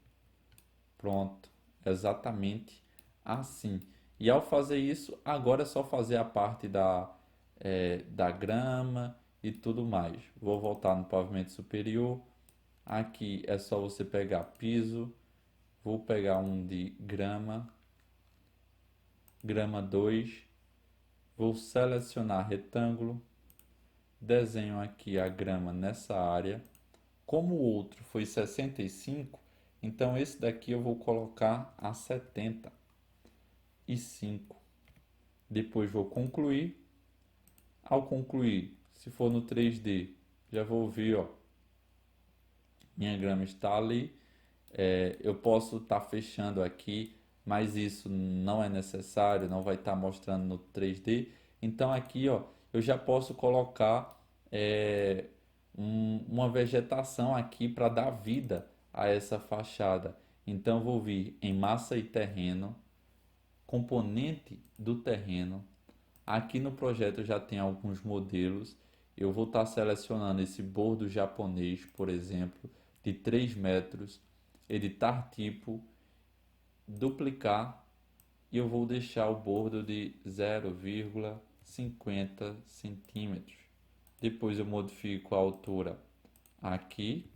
Pronto, exatamente assim. E ao fazer isso, agora é só fazer a parte da grama e tudo mais. Vou voltar no pavimento superior. Aqui é só você pegar piso. Vou pegar um de grama, grama 2. Vou selecionar retângulo. Desenho aqui a grama nessa área. Como o outro foi 65, então esse daqui eu vou colocar a 75. Depois vou concluir. Ao concluir, se for no 3D, já vou ver, ó, minha grama está ali. Eu posso estar fechando aqui, mas isso não é necessário, não vai estar mostrando no 3D. Então aqui, ó, eu já posso colocar uma vegetação aqui para dar vida a essa fachada. Então vou vir em massa e terreno, componente do terreno. Aqui no projeto já tem alguns modelos. Eu vou estar selecionando esse bordo japonês, por exemplo, de 3 metros, editar tipo, duplicar e eu vou deixar o bordo de 0,50 centímetros. Depois eu modifico a altura aqui,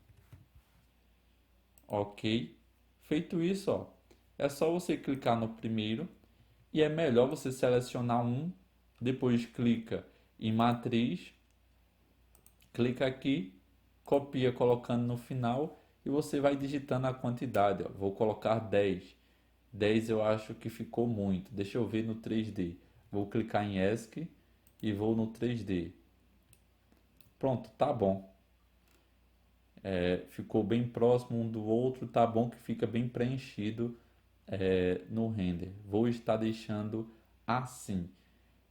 ok. Feito isso, ó, é só você clicar no primeiro e é melhor você selecionar um, depois clica em matriz, clica aqui, copia colocando no final e você vai digitando a quantidade, ó. Vou colocar 10. 10 eu acho que ficou muito. Deixa eu ver no 3D. Vou clicar em ESC e vou no 3D. Pronto, tá bom. Ficou bem próximo um do outro, tá bom que fica bem preenchido no render. Vou estar deixando assim.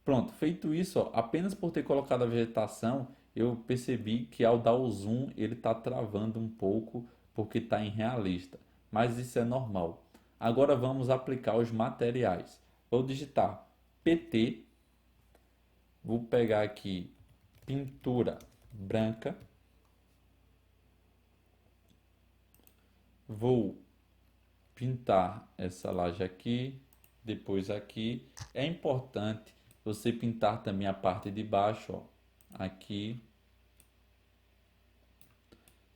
Pronto, feito isso, ó, apenas por ter colocado a vegetação, eu percebi que ao dar o zoom ele está travando um pouco porque está em realista, mas isso é normal. Agora vamos aplicar os materiais. Vou digitar PT, vou pegar aqui pintura branca, vou pintar essa laje aqui, depois aqui. É importante você pintar também a parte de baixo, ó, aqui.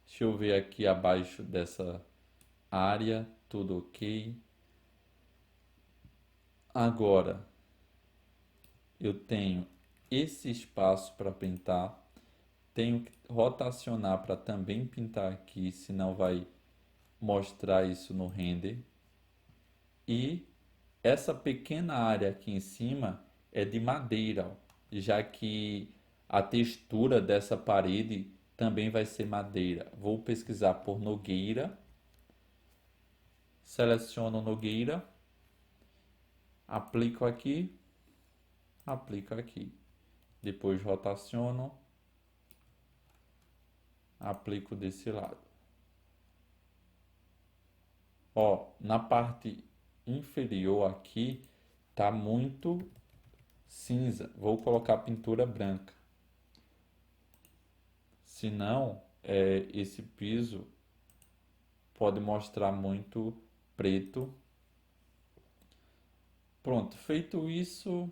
Deixa eu ver aqui abaixo dessa área, tudo ok. Agora eu tenho esse espaço para pintar, tenho que rotacionar para também pintar aqui, senão vai mostrar isso no render. E essa pequena área aqui em cima é de madeira, ó, já que a textura dessa parede também vai ser madeira. Vou pesquisar por Nogueira, seleciono Nogueira, aplico aqui, aplico aqui. Depois rotaciono, aplico desse lado. Ó, na parte inferior aqui tá muito cinza. Vou colocar pintura branca. Senão, esse piso pode mostrar muito preto. Pronto, feito isso,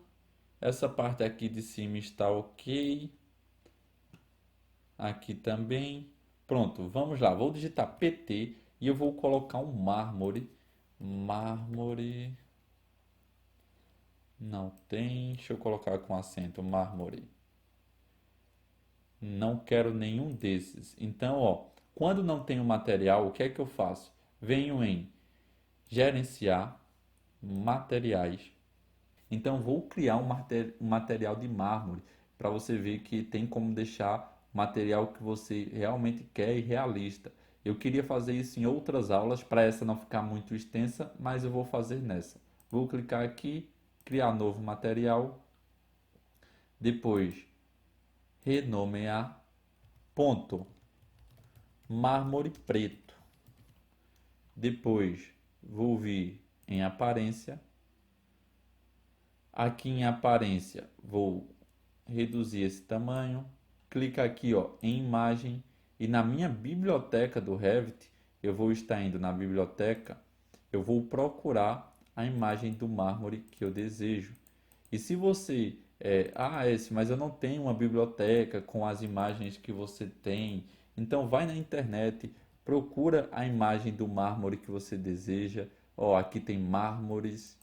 essa parte aqui de cima está ok. Aqui também. Pronto, vamos lá. Vou digitar PT e eu vou colocar um mármore. Mármore. Não tem. Deixa eu colocar com acento mármore. Não quero nenhum desses. Então, ó, quando não tenho material, o que é que eu faço? Venho em gerenciar materiais. Então, vou criar um material de mármore para você ver que tem como deixar o material que você realmente quer e realista. Eu queria fazer isso em outras aulas para essa não ficar muito extensa, mas eu vou fazer nessa. Vou clicar aqui, criar novo material, depois renomear, ponto, mármore preto. Depois vou vir em aparência. Aqui em aparência vou reduzir esse tamanho. Clica aqui, ó, em imagem e na minha biblioteca do Revit, eu vou estar indo na biblioteca, eu vou procurar a imagem do mármore que eu desejo. E se você mas eu não tenho uma biblioteca com as imagens que você tem, então vai na internet, procura a imagem do mármore que você deseja. Ó, aqui tem mármores,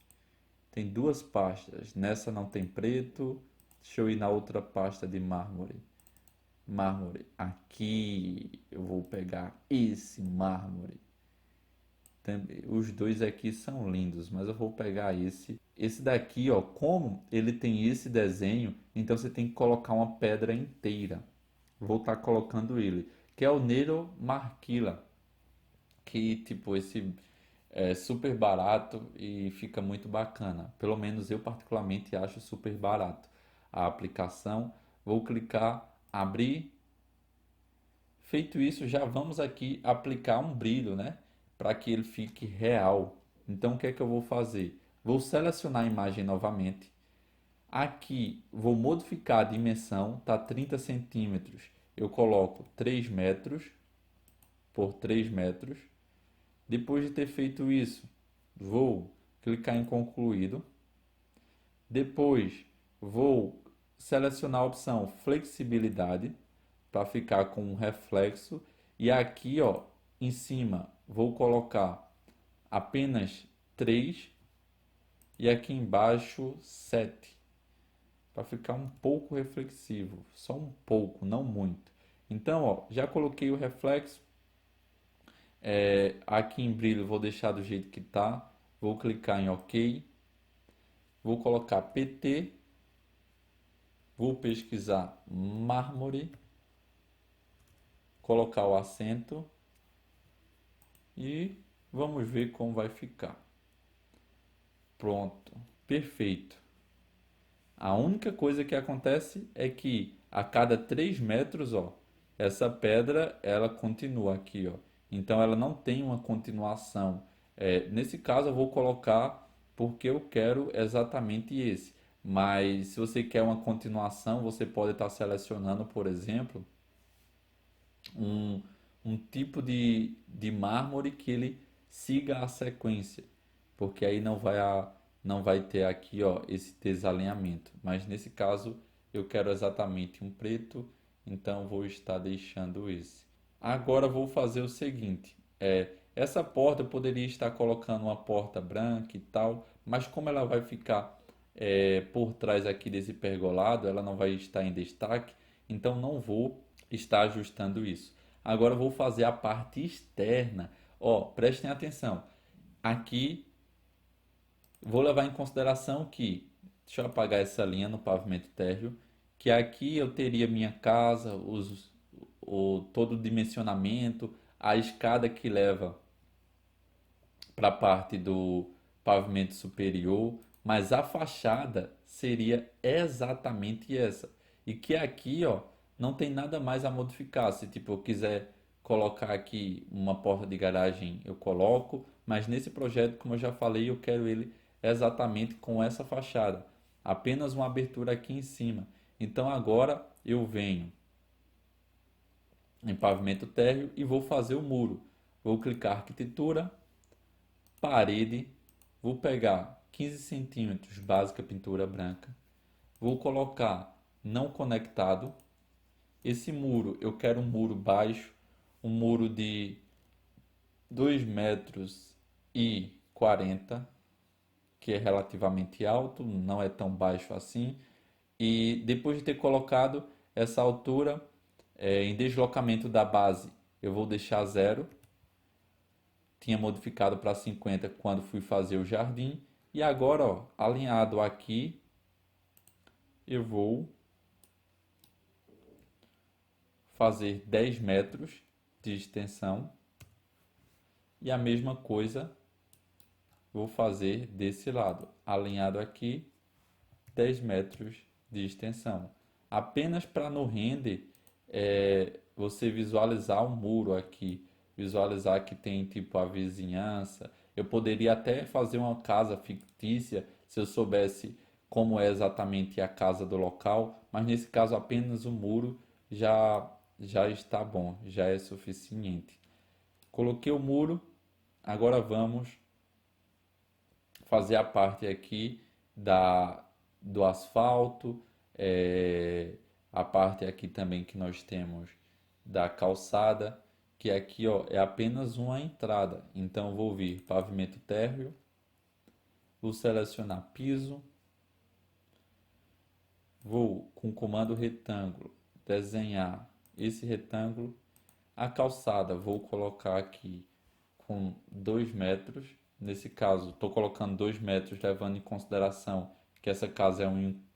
tem duas pastas. Nessa não tem preto. Deixa eu ir na outra pasta de mármore. Mármore. Aqui eu vou pegar esse mármore. Os dois aqui são lindos, mas eu vou pegar esse. Esse daqui, ó, como ele tem esse desenho, então você tem que colocar uma pedra inteira. Vou estar colocando ele, que é o Nero Marquila, que tipo esse é super barato e fica muito bacana. Pelo menos eu particularmente acho super barato a aplicação. Vou clicar abrir. Feito isso, já vamos aqui aplicar um brilho, né? Para que ele fique real. Então, o que é que eu vou fazer? Vou selecionar a imagem novamente. Aqui, vou modificar a dimensão, tá 30 centímetros. Eu coloco 3 metros por 3 metros. Depois de ter feito isso, vou clicar em concluído. Depois, vou selecionar a opção flexibilidade para ficar com um reflexo. E aqui, ó, em cima, vou colocar apenas 3 e aqui embaixo 7 para ficar um pouco reflexivo, só um pouco, não muito. Então, ó, já coloquei o reflexo. Aqui em brilho vou deixar do jeito que tá. Vou clicar em OK. Vou colocar PT. Vou pesquisar mármore. Colocar o acento e vamos ver como vai ficar. Pronto, perfeito. A única coisa que acontece é que a cada 3 metros, ó, essa pedra ela continua aqui, ó. Então ela não tem uma continuação. Nesse caso eu vou colocar porque eu quero exatamente esse. Mas se você quer uma continuação, você pode estar selecionando, por exemplo, um, um tipo de mármore que ele siga a sequência, porque aí não vai ter aqui, ó, esse desalinhamento. Mas nesse caso eu quero exatamente um preto, então vou estar deixando esse. Agora vou fazer o seguinte, essa porta eu poderia estar colocando uma porta branca e tal, mas como ela vai ficar por trás aqui desse pergolado, ela não vai estar em destaque, então não vou está ajustando isso. Agora eu vou fazer a parte externa. Ó, prestem atenção. Aqui vou levar em consideração que, deixa eu apagar essa linha no pavimento térreo, que aqui eu teria minha casa, todo o dimensionamento, a escada que leva para a parte do pavimento superior, mas a fachada seria exatamente essa. E que aqui, ó, não tem nada mais a modificar. Se tipo eu quiser colocar aqui uma porta de garagem, eu coloco, mas nesse projeto, como eu já falei, eu quero ele exatamente com essa fachada. Apenas uma abertura aqui em cima. Então agora eu venho em pavimento térreo e vou fazer o muro. Vou clicar arquitetura, parede, vou pegar 15 centímetros básica pintura branca, vou colocar não conectado. Esse muro, eu quero um muro baixo, um muro de 2 metros e 40, que é relativamente alto, não é tão baixo assim. E depois de ter colocado essa altura, em deslocamento da base, eu vou deixar zero. Tinha modificado para 50 quando fui fazer o jardim. E agora, ó, alinhado aqui, eu vou fazer 10 metros de extensão. E a mesma coisa vou fazer desse lado. Alinhado aqui, 10 metros de extensão. Apenas para no render você visualizar o muro aqui, visualizar que tem tipo a vizinhança. Eu poderia até fazer uma casa fictícia se eu soubesse como é exatamente a casa do local, mas nesse caso apenas o muro já está bom, já é suficiente. Coloquei o muro, agora vamos fazer a parte aqui do asfalto, a parte aqui também que nós temos da calçada, que aqui ó, é apenas uma entrada. Então vou vir pavimento térreo, vou selecionar piso, vou com o comando retângulo desenhar esse retângulo. A calçada vou colocar aqui com 2 metros. Nesse caso, estou colocando 2 metros, levando em consideração que essa casa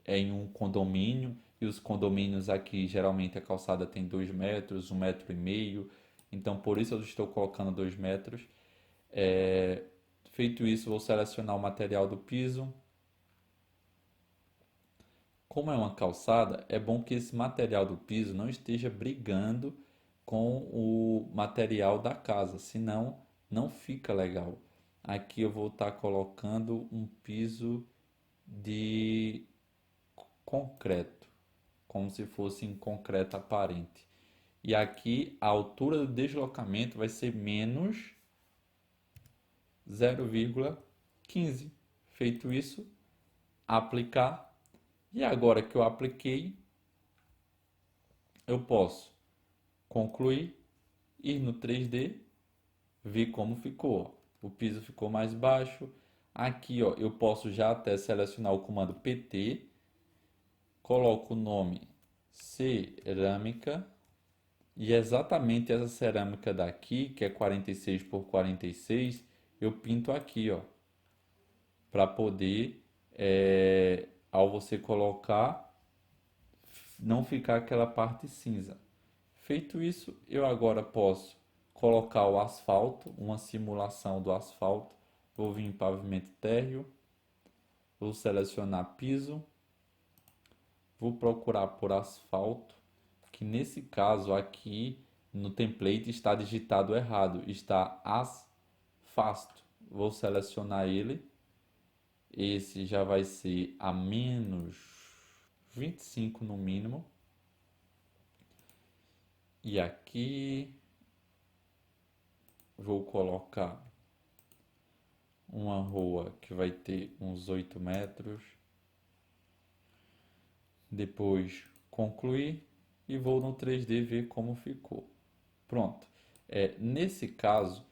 é em um condomínio, e os condomínios aqui, geralmente a calçada tem 2 metros, 1,5 m. Então, por isso eu estou colocando 2 metros. Feito isso, vou selecionar o material do piso. Como é uma calçada, é bom que esse material do piso não esteja brigando com o material da casa, senão não fica legal. Aqui eu vou estar colocando um piso de concreto, como se fosse em concreto aparente. E aqui a altura do deslocamento vai ser menos 0,15. Feito isso, aplicar. E agora que eu apliquei, eu posso concluir, ir no 3D, ver como ficou. O piso ficou mais baixo. Aqui, ó, eu posso já até selecionar o comando PT, coloco o nome cerâmica, e exatamente essa cerâmica daqui, que é 46 por 46, eu pinto aqui, ó, para poder, ao você colocar, não ficar aquela parte cinza. Feito isso, eu agora posso colocar o asfalto, uma simulação do asfalto. Vou vir em pavimento térreo, vou selecionar piso, vou procurar por asfalto, que nesse caso aqui no template está digitado errado, está asfasto. Vou selecionar ele, esse já vai ser a menos 25 no mínimo. E aqui vou colocar uma rua que vai ter uns 8 metros. Depois concluir e vou no 3D ver como ficou. Pronto. Nesse caso,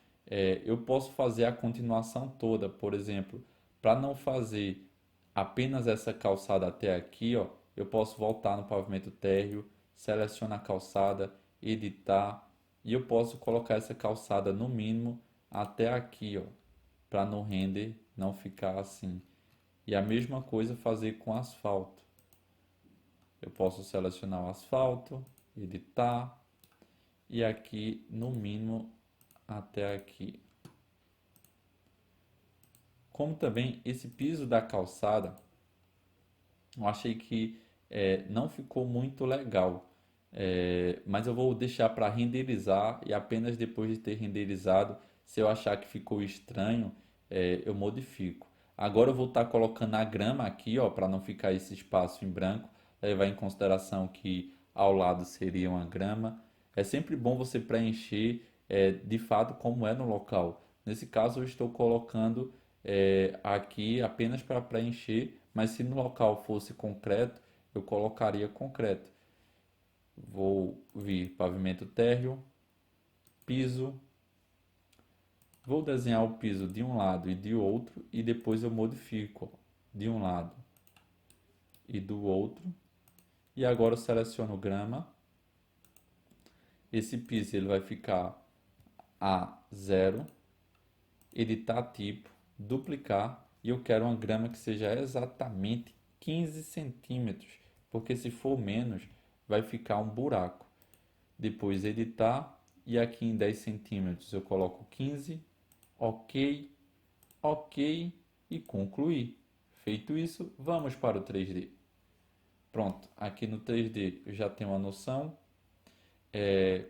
eu posso fazer a continuação toda, por exemplo, para não fazer apenas essa calçada até aqui, ó, eu posso voltar no pavimento térreo, selecionar a calçada, editar, e eu posso colocar essa calçada no mínimo até aqui, ó, para no render não ficar assim. E a mesma coisa fazer com asfalto. Eu posso selecionar o asfalto, editar e aqui no mínimo até aqui. Como também esse piso da calçada, eu achei que não ficou muito legal. Mas eu vou deixar para renderizar e apenas depois de ter renderizado, se eu achar que ficou estranho, eu modifico. Agora eu vou estar colocando a grama aqui, ó, para não ficar esse espaço em branco, levar em consideração que ao lado seria uma grama. É sempre bom você preencher de fato como é no local. Nesse caso eu estou colocando aqui apenas para preencher, mas se no local fosse concreto, eu colocaria concreto. Vou vir pavimento térreo, piso. Vou desenhar o piso de um lado e de outro e depois eu modifico de um lado e do outro. E agora eu seleciono grama. Esse piso ele vai ficar a 0. Editar tipo, duplicar e eu quero uma grama que seja exatamente 15 centímetros, porque se for menos vai ficar um buraco. Depois editar e aqui em 10 centímetros eu coloco 15, ok, ok e concluir. Feito isso, vamos para o 3D. Pronto, aqui no 3D eu já tenho uma noção.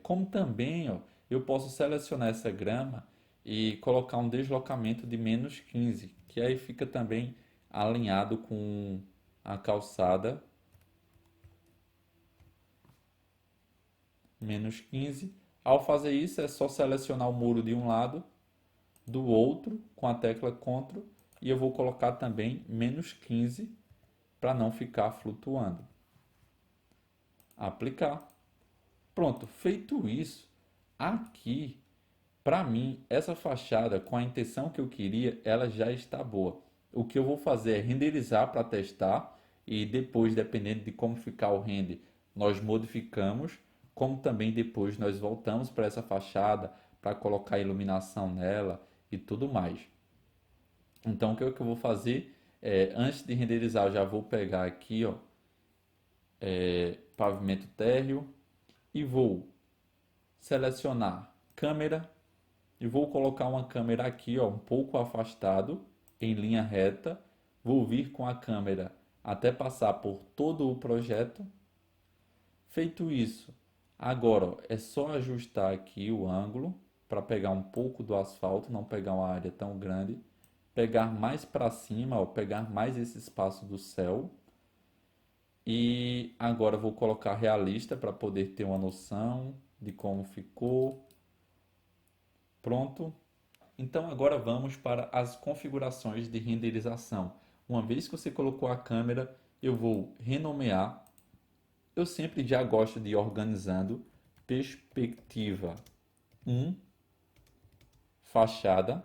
Como também, ó, eu posso selecionar essa grama e colocar um deslocamento de -15, que aí fica também alinhado com a calçada -15. Ao fazer isso, é só selecionar o muro de um lado, do outro, com a tecla Ctrl, e eu vou colocar também -15 para não ficar flutuando. Aplicar. Pronto, feito isso, aqui, para mim, essa fachada com a intenção que eu queria, ela já está boa. O que eu vou fazer é renderizar para testar e depois, dependendo de como ficar o render, nós modificamos, como também depois nós voltamos para essa fachada para colocar iluminação nela e tudo mais. Então, o que eu vou fazer? Antes de renderizar, eu já vou pegar aqui, ó, pavimento térreo e vou selecionar câmera e vou colocar uma câmera aqui, ó, um pouco afastado, em linha reta. Vou vir com a câmera até passar por todo o projeto. Feito isso, agora ó, é só ajustar aqui o ângulo para pegar um pouco do asfalto, não pegar uma área tão grande. Pegar mais para cima, ó, pegar mais esse espaço do céu. E agora vou colocar realista para poder ter uma noção de como ficou. Pronto. Então agora vamos para as configurações de renderização. Uma vez que você colocou a câmera, eu vou renomear. Eu sempre já gosto de ir organizando. Perspectiva 1, fachada.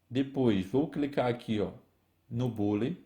Depois vou clicar aqui, ó, no bule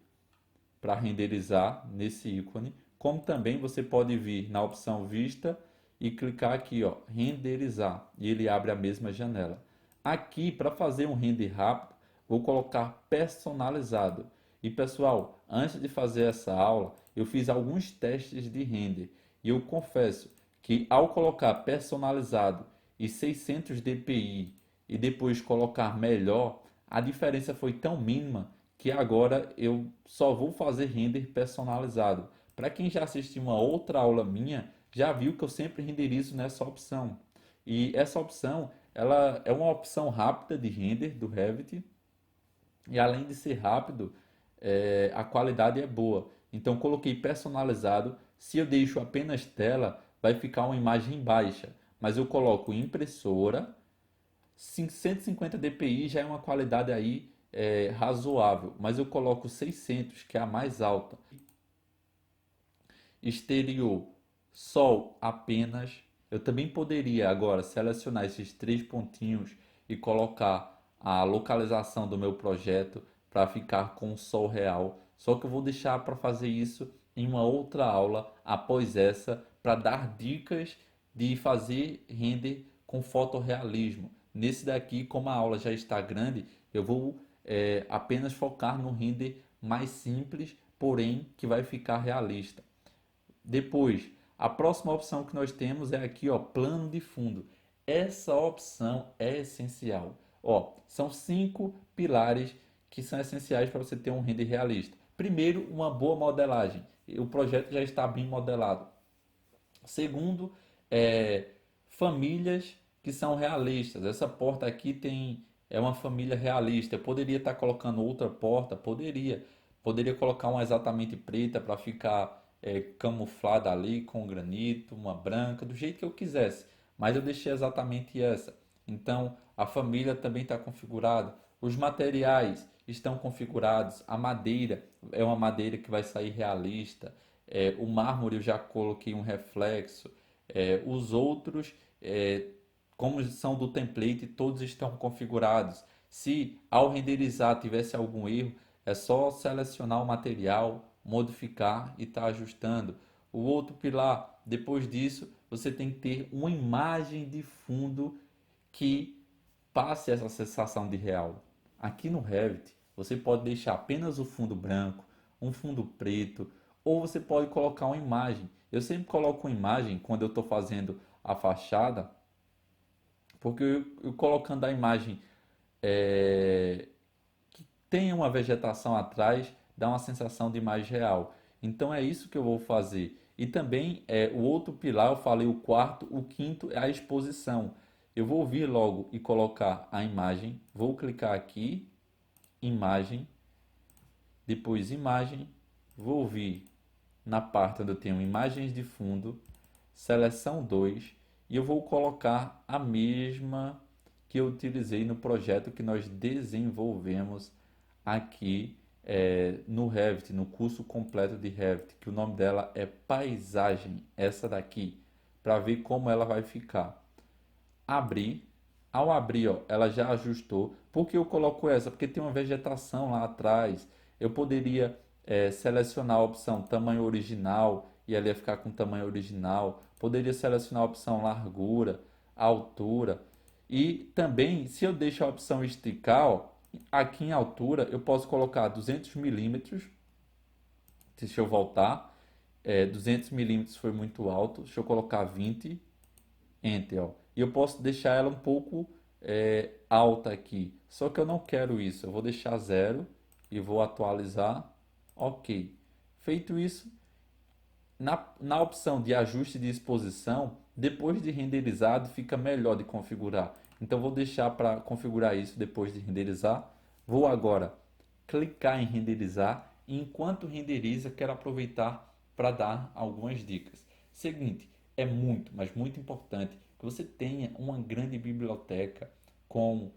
para renderizar nesse ícone. Como também você pode vir na opção vista e clicar aqui, ó, renderizar, e ele abre a mesma janela. Aqui, para fazer um render rápido, vou colocar personalizado. E pessoal, antes de fazer essa aula, eu fiz alguns testes de render e eu confesso que ao colocar personalizado e 600 dpi e depois colocar melhor, a diferença foi tão mínima que agora eu só vou fazer render personalizado. Para quem já assistiu uma outra aula minha, já viu que eu sempre renderizo nessa opção. E essa opção, ela é uma opção rápida de render do Revit. E além de ser rápido, a qualidade é boa. Então coloquei personalizado. Se eu deixo apenas tela, vai ficar uma imagem baixa. Mas eu coloco impressora, 150 dpi já é uma qualidade aí razoável. Mas eu coloco 600, que é a mais alta. Exterior, sol apenas. Eu também poderia agora selecionar esses três pontinhos e colocar a localização do meu projeto para ficar com o sol real. Só que eu vou deixar para fazer isso em uma outra aula após essa para dar dicas de fazer render com fotorrealismo. Nesse daqui, como a aula já está grande, eu vou apenas focar no render mais simples, porém que vai ficar realista. Depois, a próxima opção que nós temos é aqui, ó, plano de fundo. Essa opção é essencial. Ó, são 5 pilares que são essenciais para você ter um render realista. Primeiro, uma boa modelagem. O projeto já está bem modelado. Segundo, famílias que são realistas. Essa porta aqui é uma família realista. Eu poderia estar colocando outra porta? Poderia. Poderia colocar uma exatamente preta para ficar camuflada ali com granito, uma branca, do jeito que eu quisesse. Mas eu deixei exatamente essa. Então, a família também está configurada. Os materiais estão configurados. A madeira é uma madeira que vai sair realista. O mármore eu já coloquei um reflexo. Os outros, como são do template, todos estão configurados. Se ao renderizar tivesse algum erro, é só selecionar o material, modificar e estar ajustando. O outro pilar, depois disso, você tem que ter uma imagem de fundo que passe essa sensação de real. Aqui no Revit, você pode deixar apenas o fundo branco, um fundo preto, ou você pode colocar uma imagem. Eu sempre coloco uma imagem quando eu estou fazendo a fachada, porque eu colocando a imagem é, que tem uma vegetação atrás, dá uma sensação de mais real. Então é isso que eu vou fazer. E também o outro pilar, eu falei o quarto, o quinto é a exposição. Eu vou vir logo e colocar a imagem, vou clicar aqui, imagem, depois imagem, vou vir na parte onde eu tenho imagens de fundo, seleção 2, e eu vou colocar a mesma que eu utilizei no projeto que nós desenvolvemos aqui no Revit, no curso completo de Revit, que o nome dela é Paisagem, essa daqui, para ver como ela vai ficar. Abrir, ao abrir, ó, ela já ajustou. Por que eu coloco essa? Porque tem uma vegetação lá atrás. Eu poderia selecionar a opção tamanho original e ela ia ficar com tamanho original. Poderia selecionar a opção largura, altura. E também, se eu deixo a opção esticar, ó, aqui em altura eu posso colocar 200 milímetros. Deixa eu voltar. 200 milímetros foi muito alto. Deixa eu colocar 20. Enter, ó. E eu posso deixar ela um pouco alta aqui. Só que eu não quero isso. Eu vou deixar zero e vou atualizar. Ok. Feito isso, na opção de ajuste de exposição, depois de renderizado, fica melhor de configurar. Então, vou deixar para configurar isso depois de renderizar. Vou agora clicar em renderizar. E enquanto renderiza, quero aproveitar para dar algumas dicas. Seguinte, é muito, mas muito importante que você tenha uma grande biblioteca com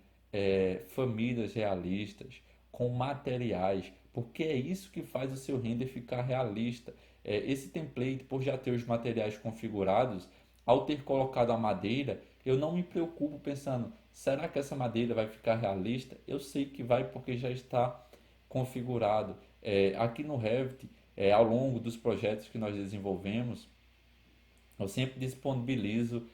famílias realistas, com materiais, porque é isso que faz o seu render ficar realista. Esse template, por já ter os materiais configurados, ao ter colocado a madeira, eu não me preocupo pensando, será que essa madeira vai ficar realista? Eu sei que vai porque já está configurado. Aqui no Revit, ao longo dos projetos que nós desenvolvemos, eu sempre disponibilizo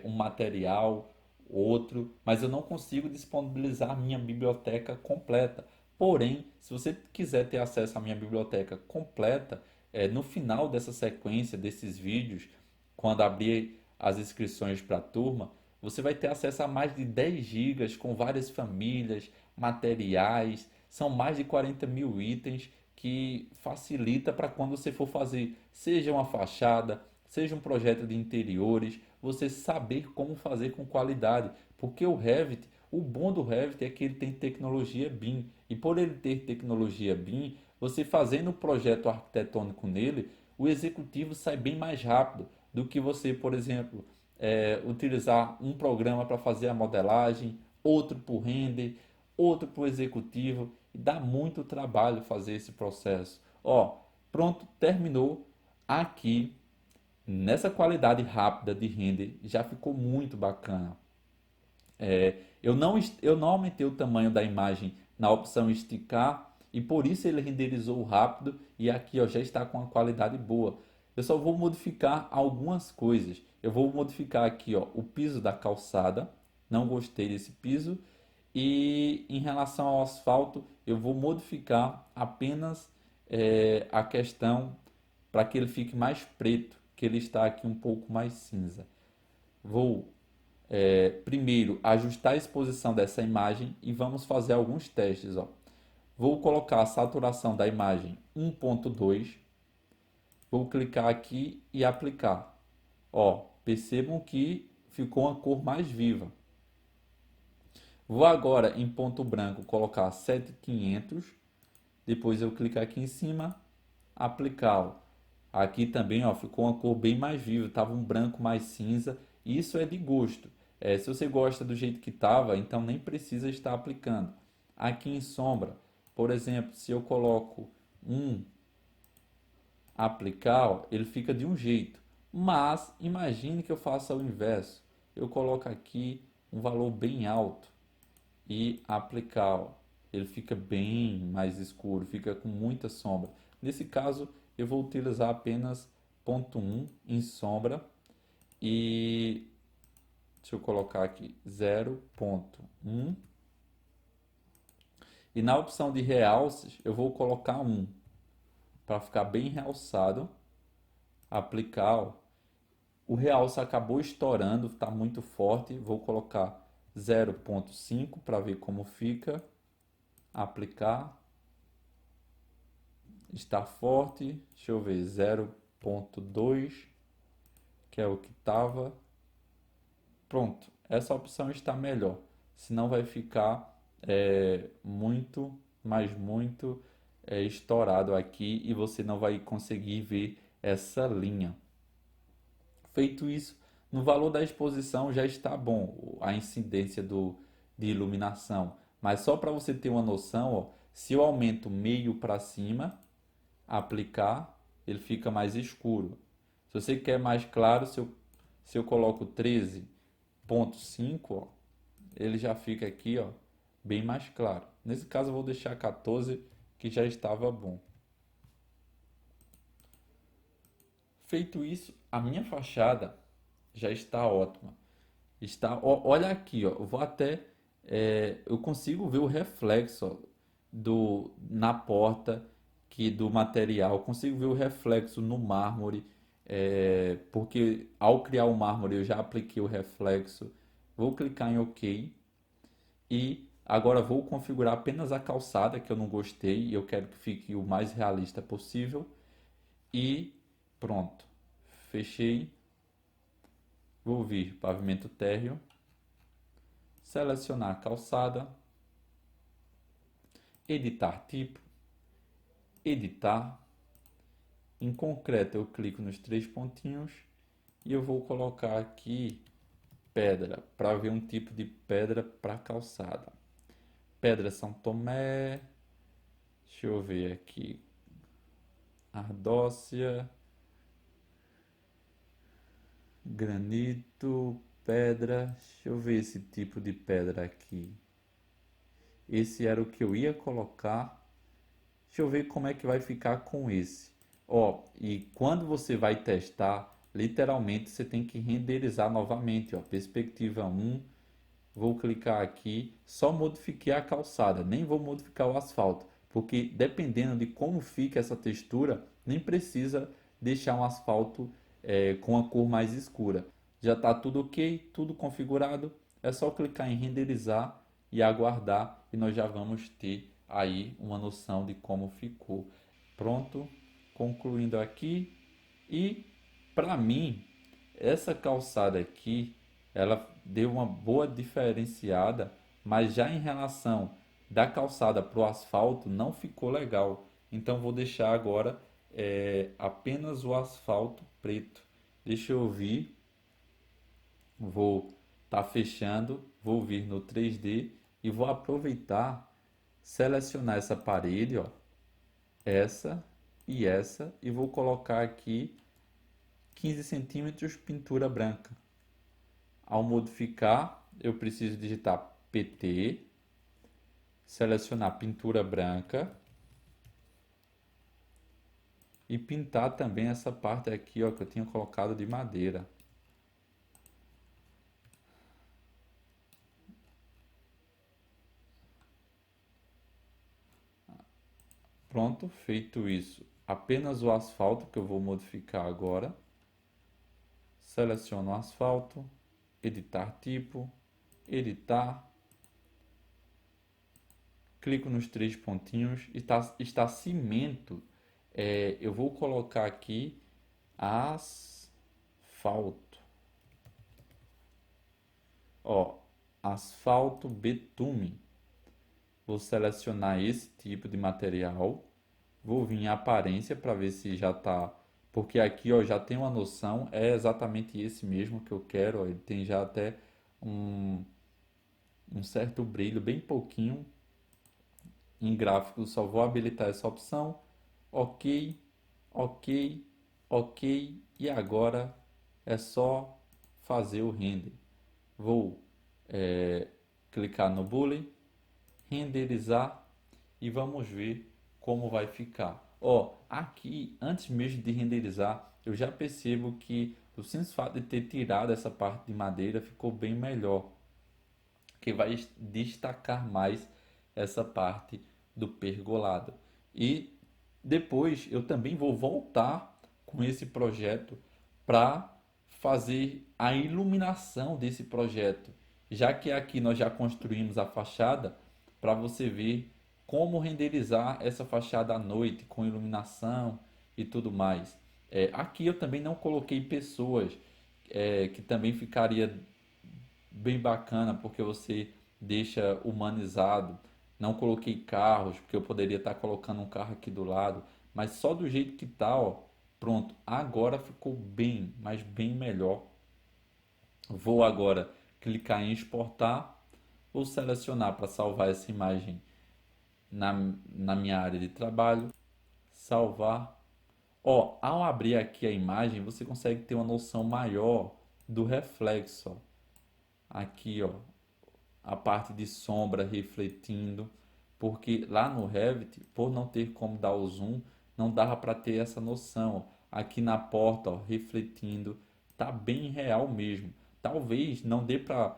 um material, outro, mas eu não consigo disponibilizar a minha biblioteca completa. Porém, se você quiser ter acesso à minha biblioteca completa, no final dessa sequência desses vídeos, quando abrir as inscrições para a turma, você vai ter acesso a mais de 10 gigas com várias famílias, materiais, são mais de 40 mil itens que facilita para quando você for fazer, seja uma fachada, seja um projeto de interiores, você saber como fazer com qualidade, porque o Revit, o bom do Revit é que ele tem tecnologia BIM, e por ele ter tecnologia BIM, você fazendo o projeto arquitetônico nele, o executivo sai bem mais rápido do que você, por exemplo, utilizar um programa para fazer a modelagem, outro para o render, outro para o executivo, e dá muito trabalho fazer esse processo. Ó, pronto, terminou. Aqui nessa qualidade rápida de render já ficou muito bacana. Eu não aumentei o tamanho da imagem na opção esticar e por isso ele renderizou rápido e aqui ó, já está com uma qualidade boa. Eu só vou modificar algumas coisas. Eu vou modificar aqui, ó, o piso da calçada. Não gostei desse piso. E em relação ao asfalto, eu vou modificar apenas a questão para que ele fique mais preto, que ele está aqui um pouco mais cinza. Vou primeiro ajustar a exposição dessa imagem e vamos fazer alguns testes. Ó. Vou colocar a saturação da imagem 1.2. Vou clicar aqui e aplicar. Ó, percebam que ficou uma cor mais viva. Vou agora em ponto branco colocar 7500. Depois eu clicar aqui em cima, aplicar. Ó. Aqui também ó, ficou uma cor bem mais viva, estava um branco mais cinza. Isso é de gosto. Se você gosta do jeito que estava, então nem precisa estar aplicando. Aqui em sombra, por exemplo, se eu coloco um aplicar, ó, ele fica de um jeito. Mas imagine que eu faça o inverso. Eu coloco aqui um valor bem alto e aplicar, ó, ele fica bem mais escuro, fica com muita sombra. Nesse caso, eu vou utilizar apenas ponto 1 em sombra e deixa eu colocar aqui 0.1 e na opção de realces eu vou colocar 1 para ficar bem realçado. Aplicar, ó. O realce acabou estourando, está muito forte. Vou colocar 0.5 para ver como fica. Aplicar. Está forte. Deixa eu ver, 0.2, que é o que estava. Pronto, essa opção está melhor. Senão vai ficar muito, mas muito estourado aqui e você não vai conseguir ver essa linha. Feito isso, no valor da exposição já está bom a incidência de iluminação. Mas só para você ter uma noção, ó, se eu aumento meio para cima, aplicar, ele fica mais escuro. Se você quer mais claro, se eu coloco 13.5, ó, ele já fica aqui, ó, bem mais claro. Nesse caso eu vou deixar 14, que já estava bom. Feito isso, a minha fachada já está ótima. Olha aqui, ó, eu vou até, eu consigo ver o reflexo ó, na porta do material, eu consigo ver o reflexo no mármore, porque ao criar o mármore eu já apliquei o reflexo. Vou clicar em OK e agora vou configurar apenas a calçada que eu não gostei e eu quero que fique o mais realista possível e pronto. Fechei. Vou vir pavimento térreo, selecionar a calçada, editar tipo, editar. Em concreto eu clico nos três pontinhos e eu vou colocar aqui pedra, para ver um tipo de pedra para calçada. Pedra São Tomé, deixa eu ver aqui, ardósia, granito, pedra, deixa eu ver esse tipo de pedra aqui. Esse era o que eu ia colocar. Deixa eu ver como é que vai ficar com esse. Ó, e quando você vai testar, literalmente você tem que renderizar novamente, ó, perspectiva 1. Vou clicar aqui, só modifiquei a calçada, nem vou modificar o asfalto, porque dependendo de como fica essa textura, nem precisa deixar um asfalto com a cor mais escura. Já está tudo ok, tudo configurado, é só clicar em renderizar e aguardar e nós já vamos ter aí uma noção de como ficou. Pronto, concluindo aqui e para mim essa calçada aqui ela deu uma boa diferenciada, mas já em relação da calçada para o asfalto não ficou legal. Então vou deixar agora apenas o asfalto preto. Deixa eu vir, vou estar fechando, vou vir no 3D e vou aproveitar, selecionar essa parede, ó, essa e vou colocar aqui 15 centímetros pintura branca. Ao modificar, eu preciso digitar PT, selecionar pintura branca, e pintar também essa parte aqui, ó, que eu tinha colocado de madeira. Pronto, feito isso. Apenas o asfalto que eu vou modificar agora. Seleciono o asfalto, editar tipo, editar. Clico nos três pontinhos, está cimento. Eu vou colocar aqui asfalto. Ó, asfalto betume. Vou selecionar esse tipo de material. Vou vir em aparência para ver se já está. Porque aqui ó, já tem uma noção, é exatamente esse mesmo que eu quero. Ó, ele tem já até um, um certo brilho, bem pouquinho. Em gráfico, só vou habilitar essa opção. Ok, ok, ok. E agora é só fazer o render. Vou clicar no boolean, renderizar e vamos ver como vai ficar. Ó, aqui, antes mesmo de renderizar, eu já percebo que o simples fato de ter tirado essa parte de madeira ficou bem melhor, que vai destacar mais essa parte do pergolado. E depois eu também vou voltar com esse projeto para fazer a iluminação desse projeto, já que aqui nós já construímos a fachada, para você ver como renderizar essa fachada à noite com iluminação e tudo mais. Aqui eu também não coloquei pessoas, que também ficaria bem bacana porque você deixa humanizado. Não coloquei carros, porque eu poderia estar colocando um carro aqui do lado, mas só do jeito que tá, ó, pronto. Agora ficou bem, mas bem melhor. Vou agora clicar em exportar, vou selecionar para salvar essa imagem na, na minha área de trabalho, salvar. Ó, ao abrir aqui a imagem, você consegue ter uma noção maior do reflexo, ó. Aqui, ó, a parte de sombra refletindo, porque lá no Revit, por não ter como dar o zoom, não dava para ter essa noção. Aqui na porta, ó, refletindo, tá bem real mesmo. Talvez não dê para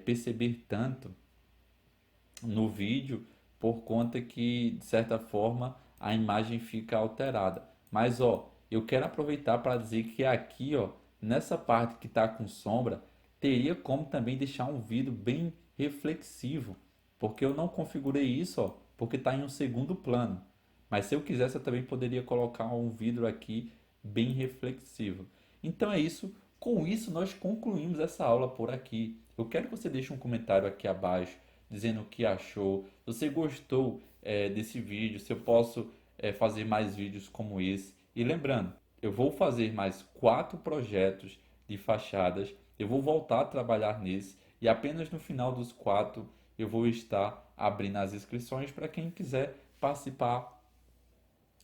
perceber tanto no vídeo, por conta que, de certa forma, a imagem fica alterada. Mas, ó, eu quero aproveitar para dizer que aqui, ó, nessa parte que está com sombra, teria como também deixar um vidro bem reflexivo, porque eu não configurei isso, ó, porque está em um segundo plano. Mas se eu quisesse, eu também poderia colocar um vidro aqui bem reflexivo. Então é isso. Com isso, nós concluímos essa aula por aqui. Eu quero que você deixe um comentário aqui abaixo dizendo o que achou. Se você gostou desse vídeo, se eu posso fazer mais vídeos como esse. E lembrando, eu vou fazer mais 4 projetos de fachadas. Eu vou voltar a trabalhar nesse e apenas no final dos 4 eu vou estar abrindo as inscrições para quem quiser participar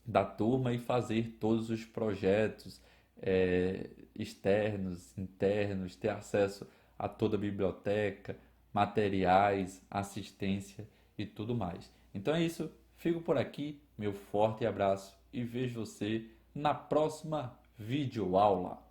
da turma e fazer todos os projetos externos, internos, ter acesso a toda a biblioteca, materiais, assistência e tudo mais. Então é isso, fico por aqui, meu forte abraço e vejo você na próxima videoaula.